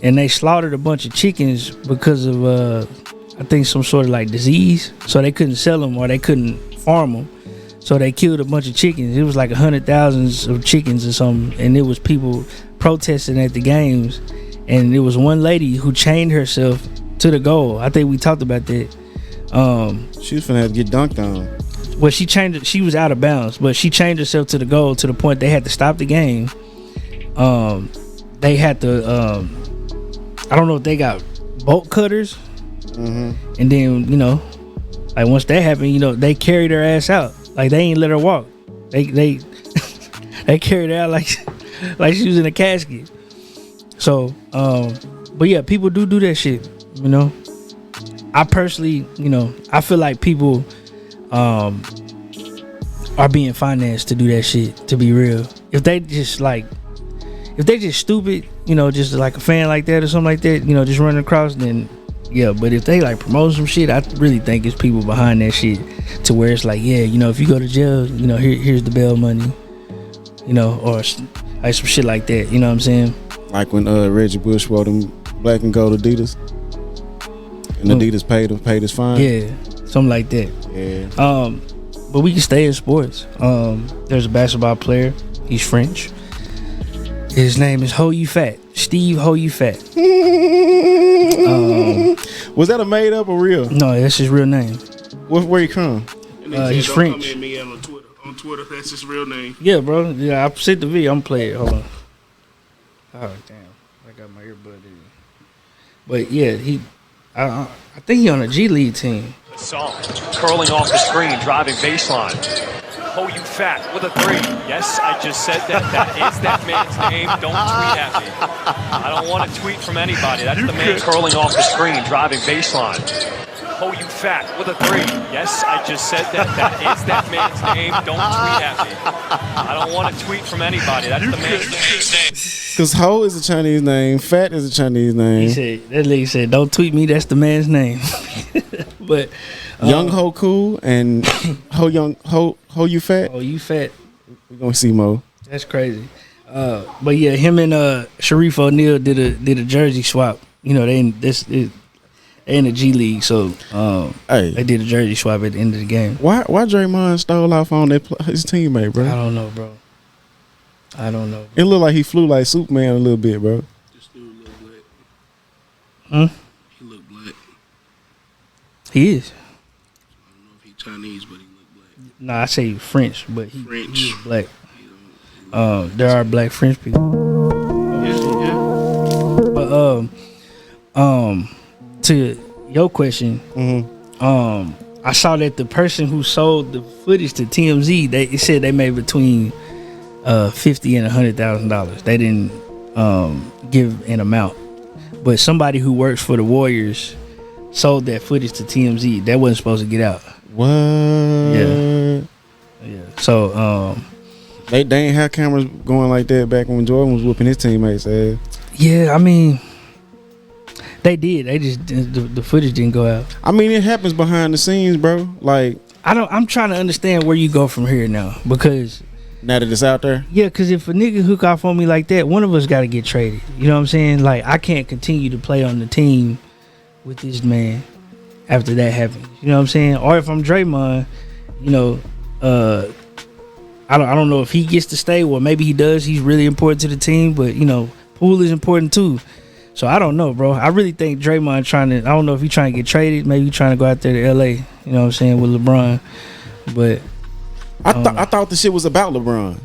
and they slaughtered a bunch of chickens because of I think some sort of like disease. So they couldn't sell them or they couldn't farm them. So they killed a bunch of chickens. It was like 100,000 of chickens or something, and it was people protesting at the games. And there was one lady who chained herself to the goal. I think we talked about that. She was finna have to get dunked on. Well, she was out of bounds, but she chained herself to the goal to the point they had to stop the game. They had to I don't know if they got bolt cutters. And then, you know, like once that happened, you know, they carried her ass out. Like they ain't let her walk. They they carried her out like she was in a casket. So, but yeah, people do that shit, you know. I personally, you know, I feel like people are being financed to do that shit, to be real. If they just stupid, you know, just like a fan like that or something like that, you know, just running across, then yeah. But if they like promote some shit, I really think it's people behind that shit to where it's like, yeah, you know, if you go to jail, you know, here's the bail money, you know, or like some shit like that, you know what I'm saying? Like when Reggie Bush wore them black and gold Adidas, and Adidas paid his fine. Yeah, something like that. Yeah. But we can stay in sports. There's a basketball player. He's French. His name is Ho You Fat. Steve Ho You Fat. Was that a made up or real? No, that's his real name. Where he from? He's French. Come at me on Twitter. That's his real name. Yeah, bro. Yeah, I sent the video. I'm playing it. Hold on. Oh damn! I got my earbud in. But yeah, I think he on a G League team. Song curling off the screen, driving baseline. Oh, you fat with a 3. Yes, I just said that. That is that man's name. Don't tweet at me. I don't want to tweet from anybody. That's the man curling off the screen, driving baseline. Oh, you fat with a 3. Yes, I just said that. That is that man's name. Don't tweet at me. I don't want to tweet from anybody. That's the man's name. Because Ho is a Chinese name, Fat is a Chinese name. That lady said, "Don't tweet me. That's the man's name." But Young Ho Cool and Ho You Fat. Oh, you fat. We're gonna see Mo. That's crazy. But yeah, him and Sharif O'Neal did a jersey swap. You know, they in the G League, so they did a jersey swap at the end of the game. Why Draymond stole off on his teammate, bro? I don't know, bro. It looked like he flew like Superman a little bit, bro. This dude look black. Huh? He look black. He is. I don't know if he Chinese, but he look black. Nah, I say French, but he is black. He there are black French people. Yeah. But to your question, I saw that the person who sold the footage to TMZ, it said they made between $50,000 and $100,000. They didn't give an amount, but somebody who works for the Warriors sold that footage to TMZ. That wasn't supposed to get out. What? Yeah. So they ain't have cameras going like that back when Jordan was whooping his teammates' ass. Yeah, I mean, they did. They just the footage didn't go out. I mean, it happens behind the scenes, bro. Like I'm trying to understand where you go from here now, because now that it's out there. Yeah, because if a nigga hook off on me like that, one of us got to get traded. You know what I'm saying? Like, I can't continue to play on the team with this man after that happens. You know what I'm saying? Or if I'm Draymond, you know, I don't know if he gets to stay, or maybe he does. He's really important to the team, but you know, Poole is important too. So I don't know, bro. I really think Draymond I don't know if he's trying to get traded. Maybe he's trying to go out there to LA. You know what I'm saying, with LeBron. But I thought the shit was about LeBron.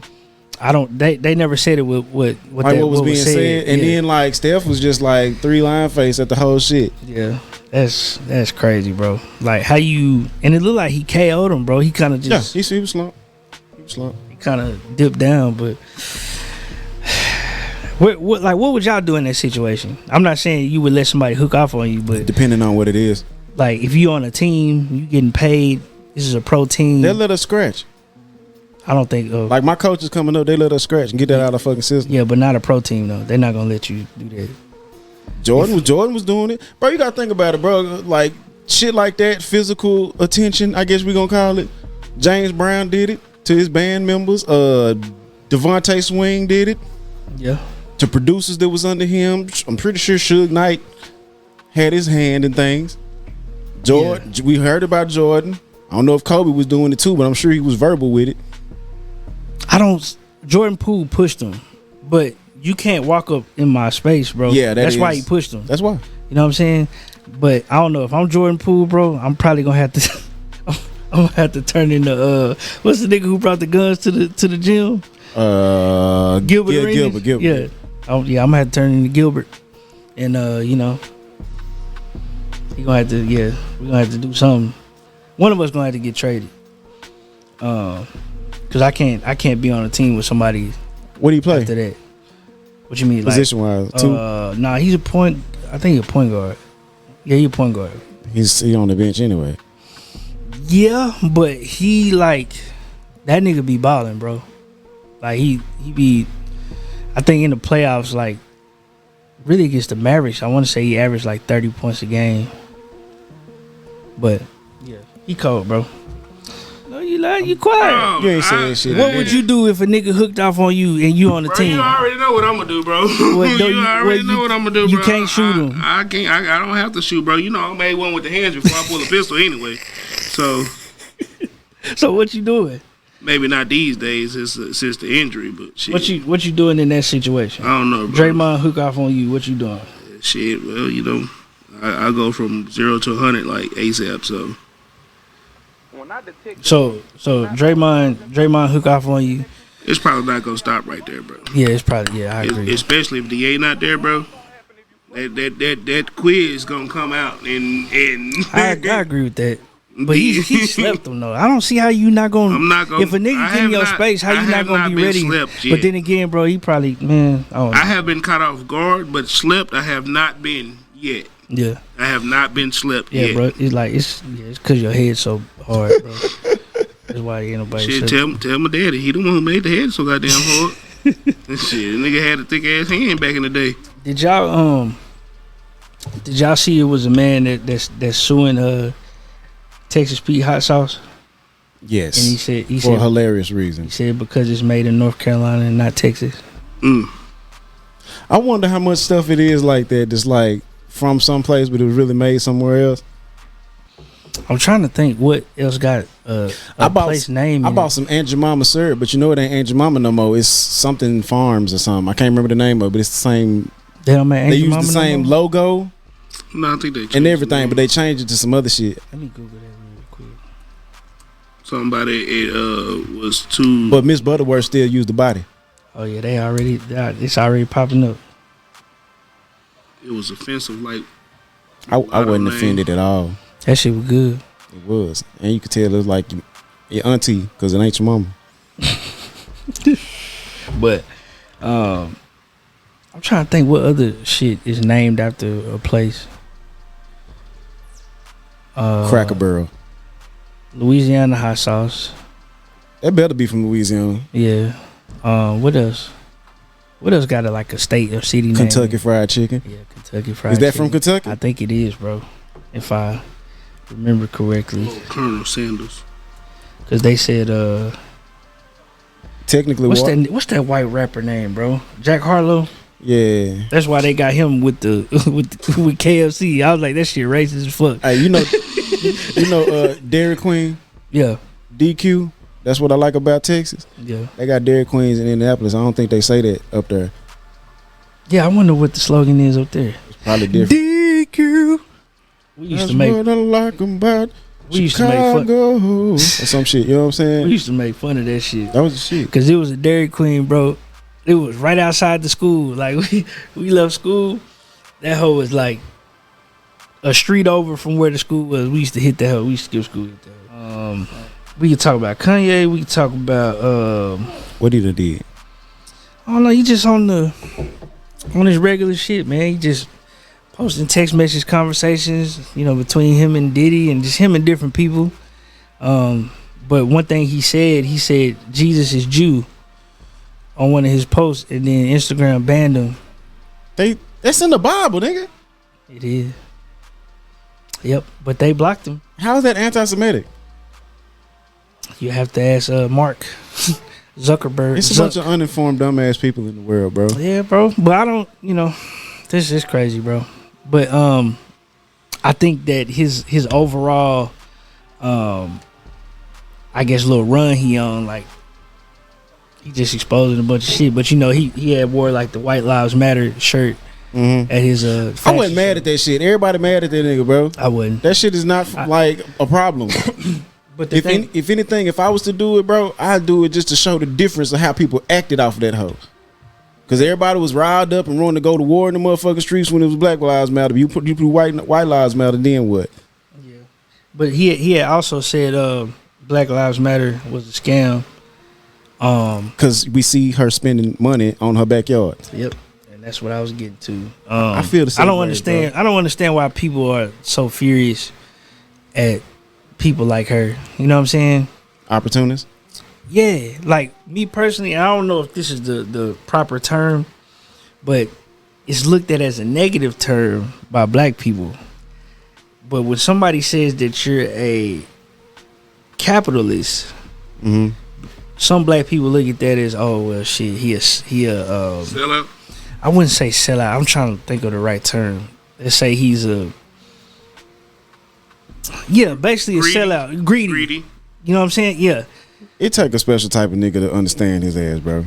They never said it with what was being said. And then like Steph was just like 3-line face at the whole shit. Yeah. That's crazy, bro. Like how you, and it looked like he KO'd him, bro. He kind of just he was slumped. He kind of dipped down, but what would y'all do in that situation? I'm not saying you would let somebody hook off on you, but depending on what it is. Like if you on a team, you getting paid. This is a pro team. They'll let us scratch. I don't think like my coach is coming up. They let us scratch and get that out of the fucking system. Yeah, but not a pro team though. They're not gonna let you do that. Jordan was doing it, bro. You gotta think about it, bro. Like shit like that, physical attention, I guess we gonna call it. James Brown did it to his band members. Devontae Swing did it. Yeah. To producers that was under him. I'm pretty sure Suge Knight had his hand in things. Jordan, we heard about Jordan. I don't know if Kobe was doing it too, but I'm sure he was verbal with it. Jordan Poole pushed him, but you can't walk up in my space, bro. Yeah, that's why he pushed him. That's why. You know what I'm saying? But I don't know if I'm Jordan Poole, bro. I'm probably gonna have to. I'm gonna have to turn into what's the nigga who brought the guns to the gym? Gilbert. Yeah, Gilbert. Yeah. I'm gonna have to turn into Gilbert, and you know, he gonna have to. Yeah, we gonna have to do something. One of us gonna have to get traded. Cause I can't be on a team with somebody. What do you play after that? What you mean, position wise? Nah, he's a point. I think he's a point guard. Yeah, he's a point guard. He's on the bench anyway. Yeah, but he like that nigga be balling, bro. Like he be. I think in the playoffs, like really against the Mavericks, I want to say he averaged like 30 points a game. But yeah, he cold, bro. No, you quiet. Bro, You ain't saying shit. What would you do if a nigga hooked off on you and you on the Bro, team? you already know what I'm gonna do, bro. You already know what I'm gonna do, bro. You can't shoot him. I can't. I don't have to shoot, bro. You know I made one with the hands before I pull a pistol anyway. So So what you doing? maybe not these days since the injury, but shit. What you doing in that situation? I don't know, bro. Draymond hook off on you. What you doing? Shit. Well, you know, I go from 0 to 100 like ASAP. So Draymond hook off on you. It's probably not gonna stop right there, bro. Yeah, it's probably I agree. Especially if DA not there, bro. That Kwizz gonna come out and I agree with that. But he slept them though. I don't see how you not gonna. I'm not gonna. If a nigga get in your space, how you not gonna be ready? But then again, bro, he probably I have been caught off guard, but slept I have not been yet. Yeah, I have not been slept yet. Yeah, bro. It's like it's because your head's so hard, bro. That's why ain't nobody. Shit, tell my daddy. He the one who made the head so goddamn hard. Shit, the nigga had a thick ass hand back in the day. Did y'all see it was a man that's suing Texas Pete hot sauce? Yes. And he for said a hilarious reason. He said because it's made in North Carolina and not Texas. I wonder how much stuff it is like that. That's like from someplace, but it was really made somewhere else. I'm trying to think what else got a place name. I bought some Aunt Jemima syrup, but you know it ain't Aunt Jemima no more. It's something Farms or something. I can't remember the name of it, but it's the same. They don't make Aunt They use Jemima the same no logo. No, I think they changed and everything, but they changed it to some other shit. Let me Google that real quick. Somebody was too. But Miss Butterworth still used the body. Oh yeah, it's already popping up. It was offensive, like I wasn't offended at all. That shit was good. It was, and you could tell it was like your auntie because it ain't your mama. But I'm trying to think what other shit is named after a place. Cracker Barrel, Louisiana hot sauce. That better be from Louisiana. Yeah. What else? What else got like a state or city name? Kentucky Fried Chicken. Yeah, Kentucky Fried Chicken. Is that from Kentucky? I think it is, bro. If I remember correctly. Colonel Sanders. Because they said, technically, what's that white rapper name, bro? Jack Harlow. Yeah, that's why they got him with the with KFC. I was like, that shit racist as fuck. Hey, you know Dairy Queen. Yeah, DQ. That's what I like about Texas. Yeah, they got Dairy Queens in Indianapolis. I don't think they say that up there. Yeah, I wonder what the slogan is up there. It's probably different. DQ. We used to make. What I like about we used Chicago. to make fun or some shit. You know what I'm saying? We used to make fun of that shit. That was the shit. Cause it was a Dairy Queen, bro. It was right outside the school. Like we left school. That hoe was like a street over from where the school was. We used to hit that hoe. We used to skip school. Hit that hoe. We could talk about Kanye. We could talk about what he did. I don't know. He just on his regular shit, man. He just posting text message conversations, between him and Diddy and just him and different people. But one thing he said Jesus is Jew on one of his posts, and then Instagram banned him. That's in the Bible, nigga. It is. Yep, but they blocked him. How is that anti-Semitic? You have to ask Mark Zuckerberg. It's a bunch of uninformed dumbass people in the world, bro. Yeah, bro. But I don't, this is crazy, bro. But I think that his overall, I guess, little run he on, like, he just exposing a bunch of shit. But he had wore like the White Lives Matter shirt at his I wasn't mad at that shit. Everybody mad at that nigga, bro. I wouldn't. That shit is not like a problem. But if anything, if I was to do it, bro, I'd do it just to show the difference of how people acted off of that hoe. Cause everybody was riled up and wanting to go to war in the motherfucking streets when it was Black Lives Matter. You put White Lives Matter, then what? Yeah. But he had also said Black Lives Matter was a scam. Cause we see her spending money on her backyard. Yep. And that's what I was getting to. I feel the same. I don't way, understand. bro. I don't understand why people are so furious at people like her. You know what I'm saying? Opportunists. Yeah, like me personally, I don't know if this is the proper term, but it's looked at as a negative term by black people. But when somebody says that you're a capitalist, some black people look at that as, oh well, shit, he a sellout. I wouldn't say sellout. I'm trying to think of the right term. Let's say he's basically a sellout, greedy. You know what I'm saying? Yeah. It take a special type of nigga to understand his ass, bro.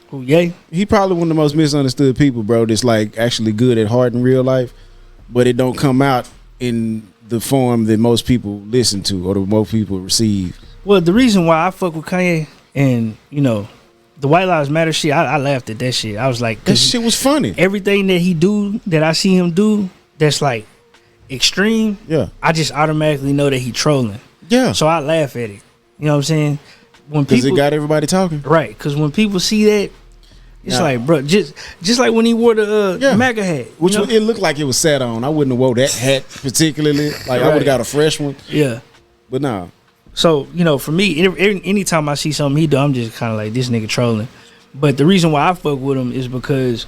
Who, Ye? He probably one of the most misunderstood people, bro. That's like actually good at heart in real life, but it don't come out in the form that most people listen to or that most people receive. Well, the reason why I fuck with Kanye and the White Lives Matter shit, I laughed at that shit. I was like, that shit was funny. Everything that he do, that I see him do, that's like extreme. Yeah, I just automatically know that he trolling. Yeah, so I laugh at it. You know what I'm saying? Because it got everybody talking. Right, because when people see that, it's like, bro, just like when he wore the MAGA hat. Which it looked like it was sat on. I wouldn't have wore that hat particularly. Like, I would have got a fresh one. Yeah. But nah. So, for me, anytime I see something he do, I'm just kind of like, this nigga trolling. But the reason why I fuck with him is because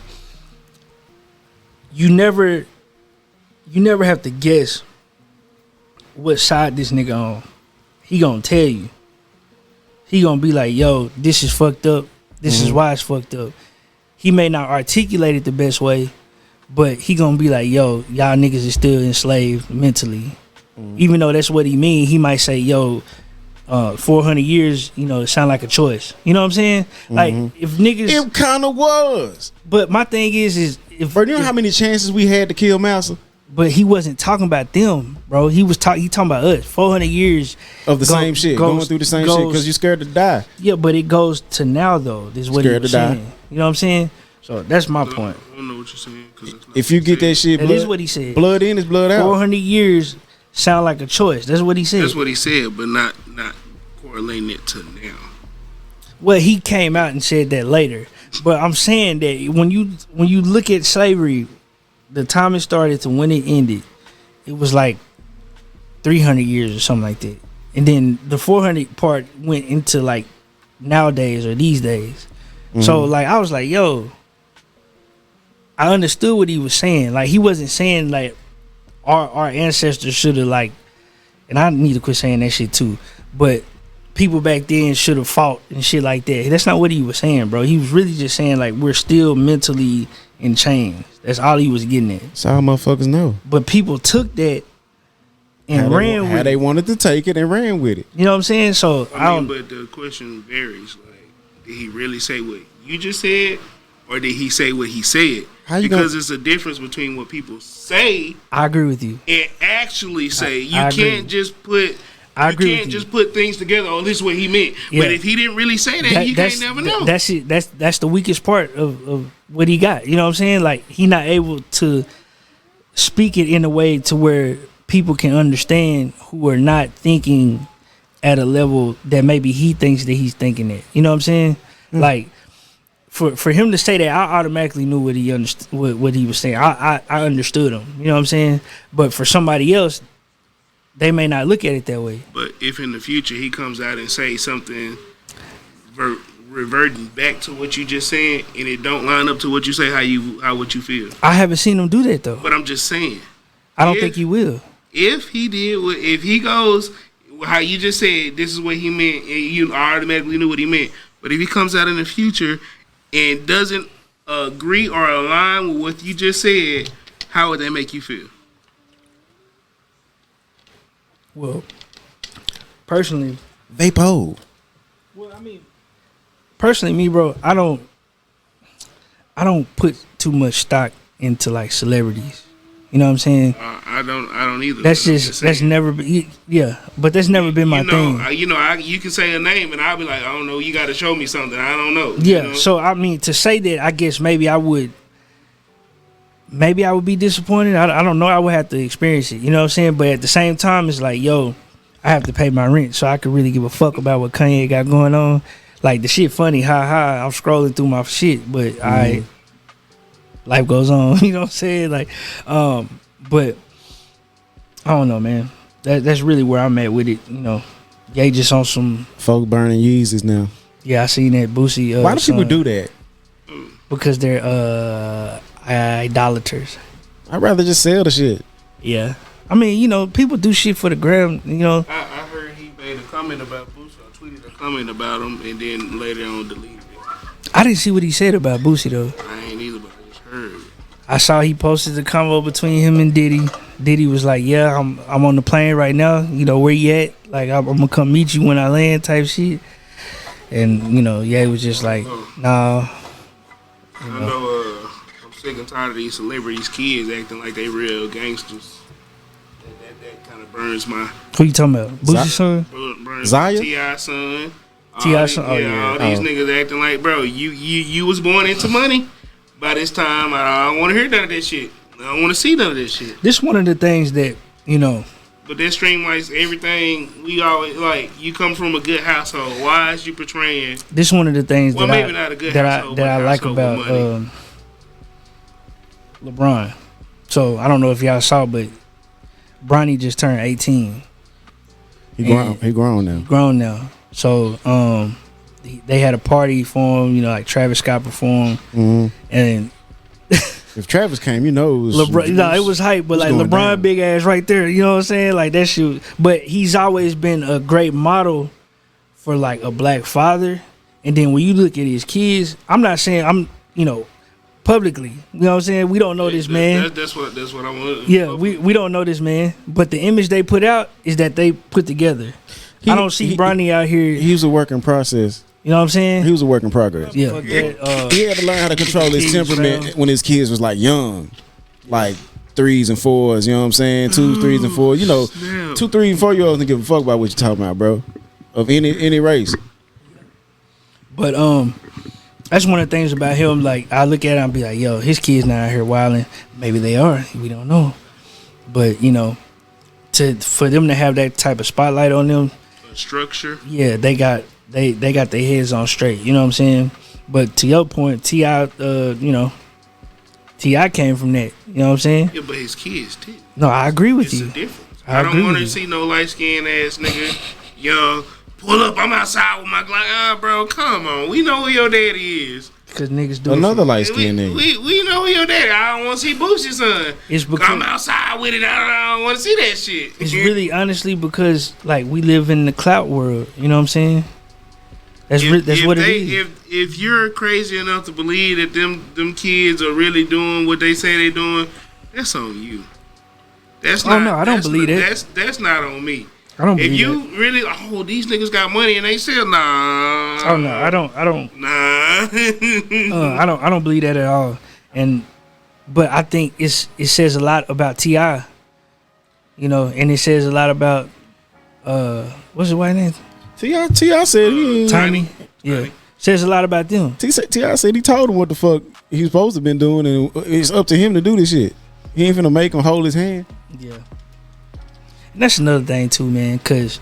you never have to guess what side this nigga on. He gonna tell you. He gonna be like, yo, this is fucked up. This is why it's fucked up. He may not articulate it the best way, but he gonna be like, yo, y'all niggas is still enslaved mentally. Even though that's what he mean, he might say, yo, 400 years, it sound like a choice. You know what I'm saying? Like, if niggas... It kind of was. But my thing is if... Bro, you know how many chances we had to kill Massa? But he wasn't talking about them, bro. He talking about us. 400 years of the same shit, going through the same shit because you're scared to die. Yeah, but it goes to now though. This is what he was saying. You know what I'm saying? So that's my point. I don't know what you're saying. If you get that shit, that is what he said. Blood in is blood out. 400 years sound like a choice. That's what he said. That's what he said, but not correlating it to now. Well, he came out and said that later. But I'm saying that when you look at slavery, the time it started to when it ended, it was like 300 years or something like that. And then the 400 part went into like nowadays or these days. So like I was like, yo, I understood what he was saying. Like he wasn't saying like our ancestors should have like, and I need to quit saying that shit too, but people back then should have fought and shit like that. That's not what he was saying, bro. He was really just saying like we're still mentally in chains. That's all he was getting at. That's all motherfuckers know. But people took that and ran with it. How they wanted to take it and ran with it. You know what I'm saying? So I mean, but the question varies. Like, did he really say what you just said, or did he say what he said? Because it's a difference between what people say. I agree with you. And actually say you can't just put. I agree. You can't just put things together. Oh, this is what he meant. Yeah. But if he didn't really say that, you can't never know. That's it. That's the weakest part of what he got. You know what I'm saying? Like he not able to speak it in a way to where people can understand who are not thinking at a level that maybe he thinks that he's thinking at. You know what I'm saying? Like for him to say that, I automatically knew what he what he was saying. I understood him. You know what I'm saying? But for somebody else, they may not look at it that way. But if in the future he comes out and say something reverting back to what you just said, and it don't line up to what you say, how would you feel? I haven't seen him do that though. But I'm just saying. I don't think he will. If he did, if he goes, how you just said, this is what he meant, and you automatically knew what he meant. But if he comes out in the future and doesn't agree or align with what you just said, how would that make you feel? Well, personally, Vapo. Well, I mean, personally, me, bro, I don't put too much stock into like celebrities. You know what I'm saying? I don't either. That's never been, yeah, but that's never been my thing. You can say a name and I'll be like, I don't know, you got to show me something. I don't know. Yeah, you know? So I mean, to say that, I guess maybe I would be disappointed. I don't know. I would have to experience it. You know what I'm saying? But at the same time, it's like, yo, I have to pay my rent, so I could really give a fuck about what Kanye got going on. Like, the shit funny, I'm scrolling through my shit, but life goes on. You know what I'm saying? Like, but I don't know, man. That's really where I'm at with it. You know, Ye just on some folk burning Yeezys now. Yeah, I seen that Boosie. Why do people do that? Because they're idolaters. I'd rather just sell the shit. Yeah, I mean, you know, people do shit for the gram. You know, I heard he made a comment about Boosie. I tweeted a comment about him, and then later on deleted it. I didn't see what he said about Boosie though. I ain't either, but I just heard. I saw he posted the convo between him and Diddy. Diddy was like, "Yeah, I'm on the plane right now. You know, where you at? Like, I'm gonna come meet you when I land," type shit. And you know, Ye was just like, "Nah." I know. I'm sick and tired of these celebrities' kids acting like they real gangsters. That kind of burns my. Who you talking about? Boosie's son? Zaya? T.I. son. T.I. son. All these niggas acting like, bro, you was born into money. By this time, I don't want to hear none of that shit. I don't want to see none of that shit. This one of the things that, you know. But that streamlines everything. We always like, you come from a good household. Why is you portraying? This one of the things well, that maybe not a good household, I like about LeBron. So I don't know if y'all saw, but Bronny just turned 18. He grown now. Grown now. So they had a party for him. You know, like Travis Scott performed, and if Travis came, you know, it was LeBron. No, it was hype, but like LeBron, down. Big ass right there. You know what I'm saying? Like that shit. But he's always been a great model for like a black father. And then when you look at his kids, I'm not saying publicly. You know what I'm saying? We don't know this man. That's what I want. Yeah, we don't know this man, but the image they put out is that they put together. I don't see Bronny out here. He was a work in process. You know what I'm saying? He was a work in progress. Yeah. He had to learn how to control his temperament when his kids was like young, like 3s and 4s. You know what I'm saying? 2s, 3s, and 4s. You know, 2, 3, and 4-year-olds don't give a fuck about what you're talking about, bro. Of any race. But that's one of the things about him. Like, I look at it and be like, yo, his kids not out here wilding. Maybe they are. We don't know. But you know, for them to have that type of spotlight on them, structure. Yeah, they got their heads on straight. You know what I'm saying? But to your point, T.I., T.I. came from that. You know what I'm saying? Yeah, but his kids too. No, I agree with you. It's a difference. I don't want to see no light skinned ass nigga. Young, pull up. I'm outside with my Glock. Bro, come on. We know who your daddy is. Because niggas do another light skinned nigga. We know who your daddy. I don't want to see Boosie's son. It's because I'm outside with it. I don't want to see that shit. It's really honestly because like we live in the clout world. You know what I'm saying? That's what it is. If you're crazy enough to believe that them kids are really doing what they say they're doing, that's on you. That's not. Oh no, I don't believe that. That's not on me. I don't believe if you that. Really, these niggas got money and they still nah. Oh no, I don't. Nah. I don't believe that at all. But I think it says a lot about T.I. You know, and it says a lot about what's his white name? T.I. said he Tiny. Yeah, says a lot about them. T.I. said he told him what the fuck he was supposed to been doing, and it's up to him to do this shit. He ain't finna make him hold his hand. Yeah. And that's another thing too, man, because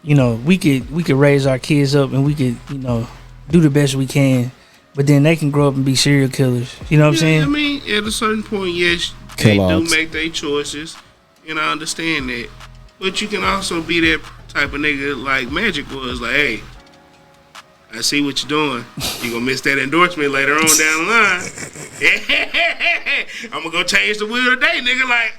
you know we could raise our kids up and we could do the best we can, but then they can grow up and be serial killers. You know what I'm saying? I mean, at a certain point, yes, they do make their choices, and I understand that. But you can also be that type of nigga like Magic was, like, hey, I see what you're doing. You're going to miss that endorsement later on down the line. I'm going to go change the wheel today, nigga. Like,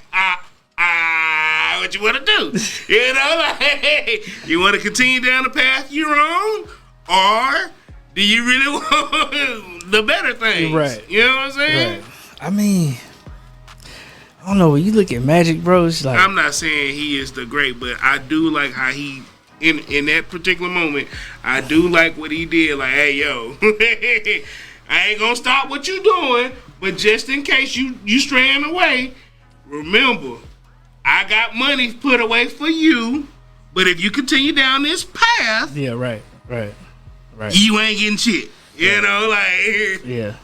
what you want to do? You know, like, you want to continue down the path you're on? Or do you really want the better things? Right. You know what I'm saying? Right. I mean, I don't know. When you look at Magic, bro, it's like, I'm not saying he is the great, but I do like how he, in that particular moment, I do like what he did. Like, hey, yo, I ain't gonna stop what you doing, but just in case you straying away, remember, I got money put away for you. But if you continue down this path, yeah, right. you ain't getting shit. You know, like, yeah.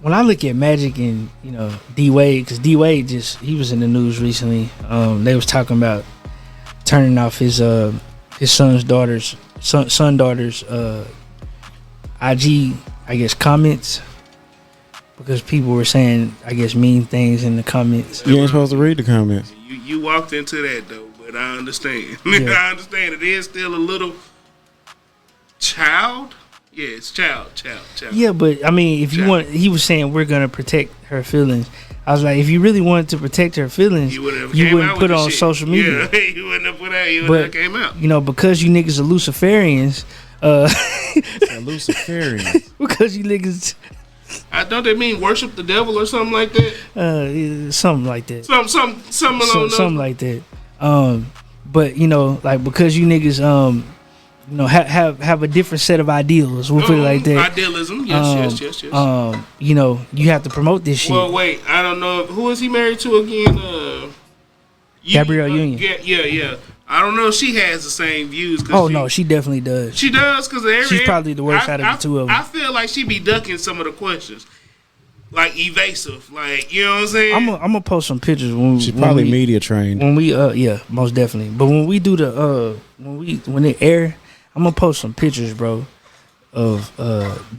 When I look at Magic and, you know, D-Wade, because D-Wade he was in the news recently. They was talking about turning off his son daughter's IG, I guess, comments, because people were saying, I guess, mean things in the comments. You ain't supposed to read the comments. You walked into that though, but I understand. Yeah. I understand it is still a little child. Yeah, it's child. Yeah, but I mean, if you want, he was saying we're gonna protect her feelings. I was like, if you really wanted to protect her feelings, you wouldn't put it on social media. Yeah, you wouldn't have put that. You wouldn't have came out. You know, because you niggas are Luciferians. Luciferians. Because you niggas. Don't they mean worship the devil or something like that? Something like that. Something like that. But you know, like, because you niggas you know, have a different set of ideals. We'll put it like that. Idealism, yes. You know, you have to promote this shit. Well, wait, I don't know. Who is he married to again? Gabrielle Union. Yeah. I don't know if she has the same views. No, she definitely does. She does, because she's probably the worst out of the two of them. I feel like she be ducking some of the questions. Like, evasive. Like, you know what I'm saying? I'm gonna post some pictures when She's probably media trained. When we yeah, most definitely. But when we do the when they air, I'm gonna post some pictures, bro, of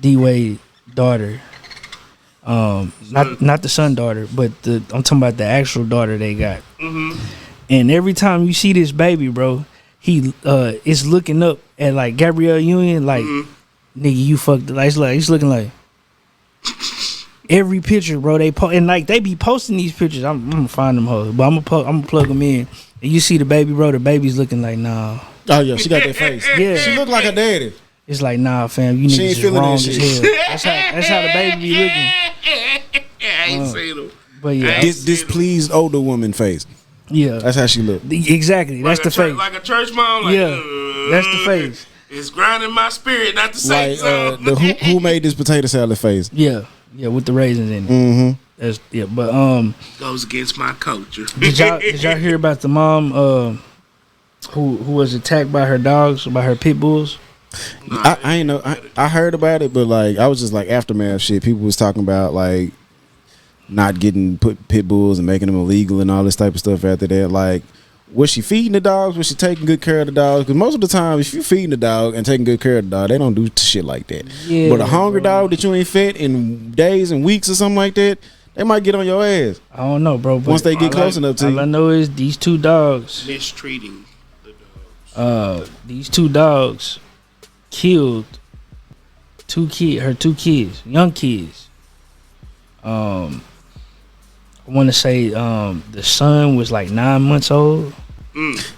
D-Wade daughter. Not the son daughter, but I'm talking about the actual daughter they got. Mm-hmm. And every time you see this baby, bro, he is looking up at like Gabrielle Union, like, nigga, you fucked. Like, he's looking like. Every picture, bro, and like they be posting these pictures. I'm gonna find them hoes, but I'm gonna plug them in. And you see the baby, bro. The baby's looking like, nah. Oh yeah, she got that face. Yeah, she look like a daddy. It's like, nah, fam, you she niggas ain't is wrong as hell. Shit. That's how the baby be looking. I ain't seen him. But yeah, displeased older woman face. Yeah, that's how she look. Exactly, that's the face. Like a church mom. Like, yeah, that's the face. It's grinding my spirit, not to say so. Who made this potato salad face? Yeah, with the raisins in it. Mm-hmm. That's but goes against my culture. Did y'all hear about the mom who was attacked by her dogs, by her pit bulls? I ain't know. I heard about it, but like I was just like aftermath shit. People was talking about like not getting pit bulls and making them illegal and all this type of stuff after that. Like, was she feeding the dogs? Was she taking good care of the dogs? Because most of the time, if you're feeding the dog and taking good care of the dog, they don't do shit like that. Yeah, but a hungry dog that you ain't fed in days and weeks or something like that, they might get on your ass. I don't know, bro. But once they get close enough to you. All I know is these two dogs mistreating the dogs. These two dogs killed her two kids, young kids. I want to say the son was like 9 months old.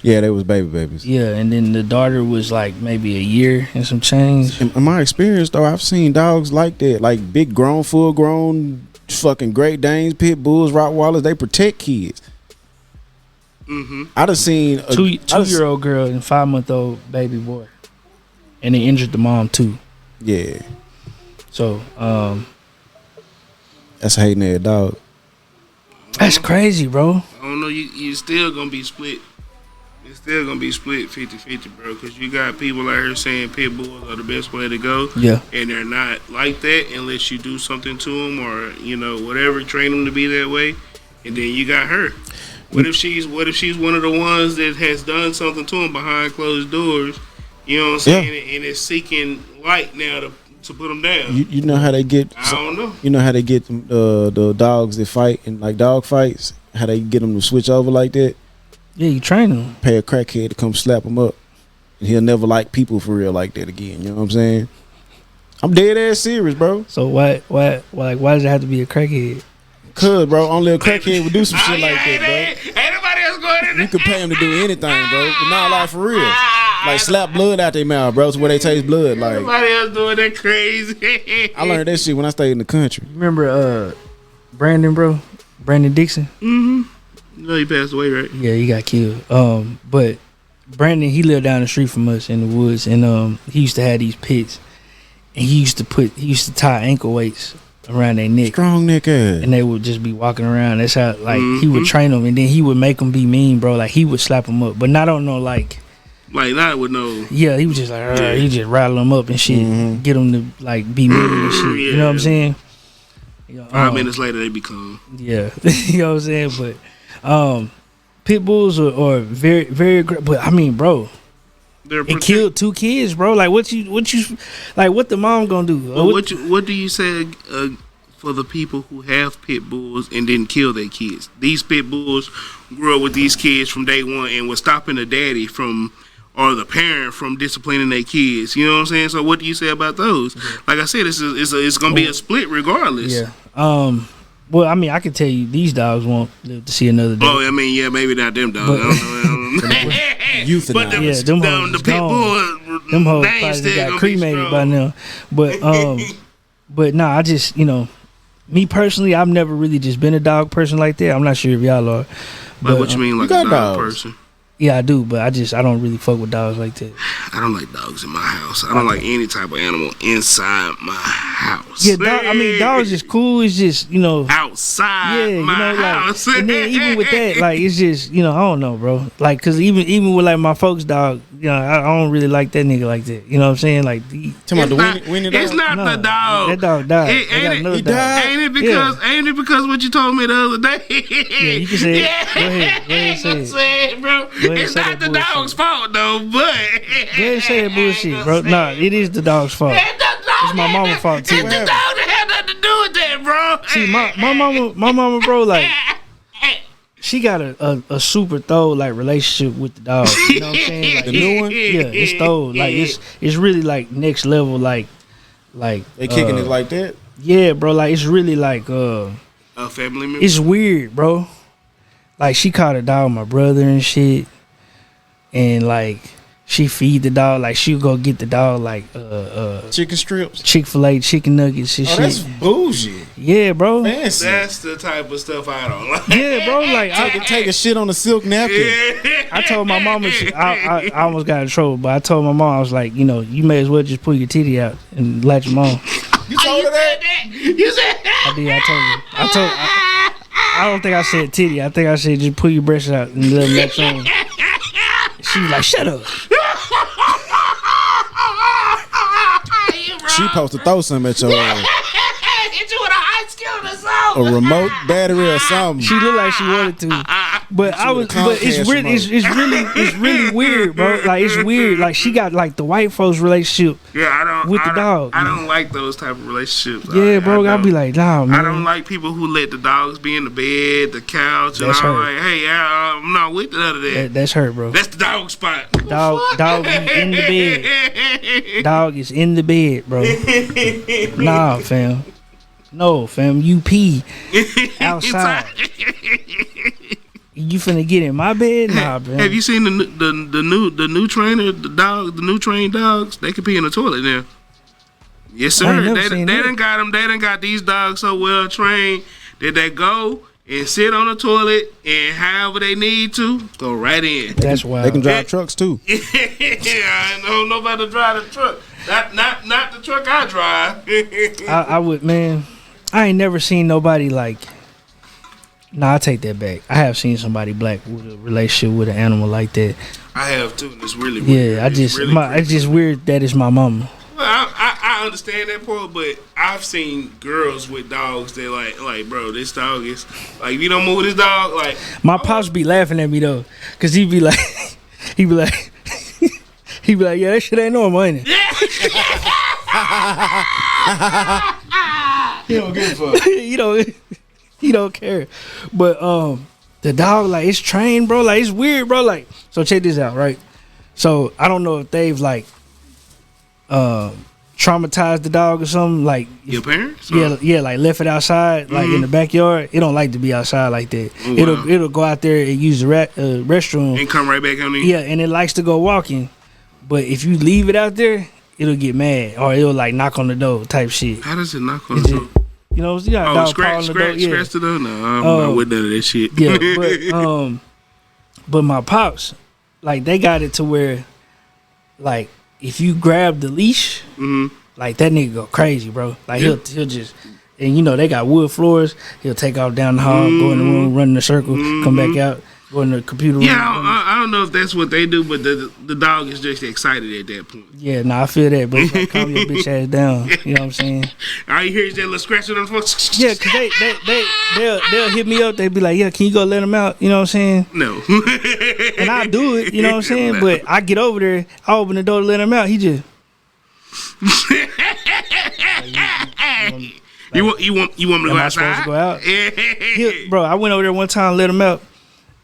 Yeah, they was babies. Yeah, and then the daughter was like maybe a year and some change. In my experience, though, I've seen dogs like that, like big grown, full grown, fucking Great Danes, pit bulls, Rottweilers. They protect kids. Mm-hmm. I done seen a two-year-old girl and 5-month-old baby boy, and they injured the mom too. Yeah. So that's hating that dog. That's crazy, bro. I don't know. You still gonna be split. It's still gonna be split 50-50, bro. Because you got people out here saying pit bulls are the best way to go. Yeah. And they're not like that unless you do something to them or whatever, train them to be that way. And then you got her. What if she's one of the ones that has done something to them behind closed doors? You know what I'm saying? Yeah. And is seeking light now to put them down. You know how they get? I don't know. You know how they get the dogs that fight in like dog fights? How they get them to switch over like that? Yeah, you train them. Pay a crackhead to come slap them up He'll never like people for real like that again. You know what I'm saying? I'm dead ass serious, bro. So why does it have to be a crackhead? Cause, bro, only a crackhead would do some shit like that, Ain't nobody else going in there. bro. You could pay him to do anything, bro. But not like for real. Like slap blood out their mouth, bro. To where they taste blood. Like Nobody else doing that crazy. I learned that shit when I stayed in the country. Remember Brandon, bro? Brandon Dixon? Mm-hmm. You know he passed away, right? Yeah, he got killed. But Brandon, he lived down the street from us in the woods, and he used to have these pits, and he used to tie ankle weights around their neck. Strong neck ass. And they would just be walking around. That's how he would train them, and then he would make them be mean, bro. Like he would slap them up, but not on no like not with no. Yeah, he was just like he just rattle them up and shit, get them to like be mean and shit. You know what I'm saying? 5 minutes later, they be calm. Yeah, you know what I'm saying. But pit bulls are very very. But I mean, bro. It killed 2 kids, bro. Like what you like? What the mom gonna do? Well, what do you say for the people who have pit bulls and didn't kill their kids? These pit bulls grew up with these kids from day one and was stopping the daddy from or the parent from disciplining their kids. You know what I'm saying? So what do you say about those? Like I said, it's gonna be a split regardless. Yeah. Well, I mean, I can tell you these dogs won't live to see another day. Oh, I mean, yeah, maybe not them dogs. I don't know. Euthanized. But the pit bull, them hoes probably got cremated by now. But nah, I just me personally, I've never really just been a dog person like that. I'm not sure if y'all are. But what you mean, like a dog person? Yeah, I do, but I don't really fuck with dogs like that. I don't like dogs in my house. I don't like any type of animal inside my house. Yeah, dogs is cool. It's just outside my house. And then even with that, like it's just I don't know, bro. Like, cause even with like my folks' dog, I don't really like that nigga like that. You know what I'm saying? Like, Winnie dog? It's not the dog. That dog died. Ain't it because what you told me the other day? Yeah, you can say it. Go ahead, say it, bro. It's not the dog's fault though, but go ahead and say that bullshit, bro. Nah, it is the dog's fault. It's my mama's fault too. It's the dog that had nothing to do with that, bro. See, my mama, bro, like she got a super thorough like relationship with the dog. You know what I'm saying? Like, the new one? Yeah, it's thorough. Like it's really like next level. Like they kicking it like that. Yeah, bro. Like it's really like a family member. It's weird, bro. Like she caught a dog, my brother and shit, and like she feed the dog. Like she'll go get the dog like chicken strips, Chick-fil-A chicken nuggets and shit. That's bullshit. Yeah, bro. Fancy. That's the type of stuff I don't like. Yeah, bro. Like take a shit on a silk napkin. Yeah. I told my mama, I almost got in trouble, but I told my mom, I was like, you may as well just pull your titty out and latch them on. You told her that? You said that? I did. I told her. I don't think I said titty. I think I said just pull your breasts out and let them latch on. She was like, shut up. She supposed to throw something at your ass. Hit you with a high skill or something. A remote battery or something. She looked like she wanted to. But it's really weird, bro. Like it's weird. Like she got like the white folks relationship with the dog. I don't like those type of relationships. Yeah, bro. I'll be like, nah, man. I don't like people who let the dogs be in the bed, the couch, and That's I'm her. like, hey, I'm not with none of that. That's her, bro. That's the dog spot. Dog is in the bed. Dog is in the bed, bro. Nah, fam. No, fam. You pee outside. You finna get in my bed? Nah, bro. Have you seen the new trainer, the new trained dogs? They can pee in the toilet now. Yes, sir. They done got them. They done got these dogs so well trained that they go and sit on the toilet and however they need to go right in. That's wild. They can drive trucks too. Yeah, I don't know about to drive the truck. Not the truck I drive. I would, man. I ain't never seen nobody like. Nah, I take that back. I have seen somebody black with a relationship with an animal like that. I have too. It's really weird. Yeah, it's just weird that it's my mama. Well, I understand that part, but I've seen girls with dogs that like, bro, this dog is like, if you don't move this dog, like. My pops be laughing at me though, cause he be like, yeah, that shit ain't normal, ain't it? He don't give a fuck. He don't care. But the dog, like, it's trained, bro. Like, it's weird, bro. Like, so check this out, right? So I don't know if they've like traumatized the dog or something. Like your parents? Yeah, like left it outside, like in the backyard. It don't like to be outside like that. Oh, wow. It'll go out there and use the restroom And come right back on in. Yeah, and it likes to go walking. But if you leave it out there, it'll get mad or it'll like knock on the door type shit. How does it knock on the door? You know, you got a dog scratch the door. Yeah. Scratch the door? No, I'm not with none of that shit. Yeah, but my pops, like they got it to where, like if you grab the leash, like that nigga go crazy, bro. Like he'll just, and you know they got wood floors. He'll take off down the hall, go in the room, run in a circle, come back out, go in the computer room. Yeah, I don't know if that's what they do, but the dog is just excited at that point. Yeah, I feel that, but it's like calm your bitch ass down. You know what I'm saying? All you hear is that little scratching on the floor. Yeah, cause they'll hit me up. They be like, yeah, can you go let him out? You know what I'm saying? No. And I do it. You know what I'm saying? But I get over there, I open the door to let him out. He just. You want me to go outside? Supposed to go out? Bro, I went over there one time, let him out,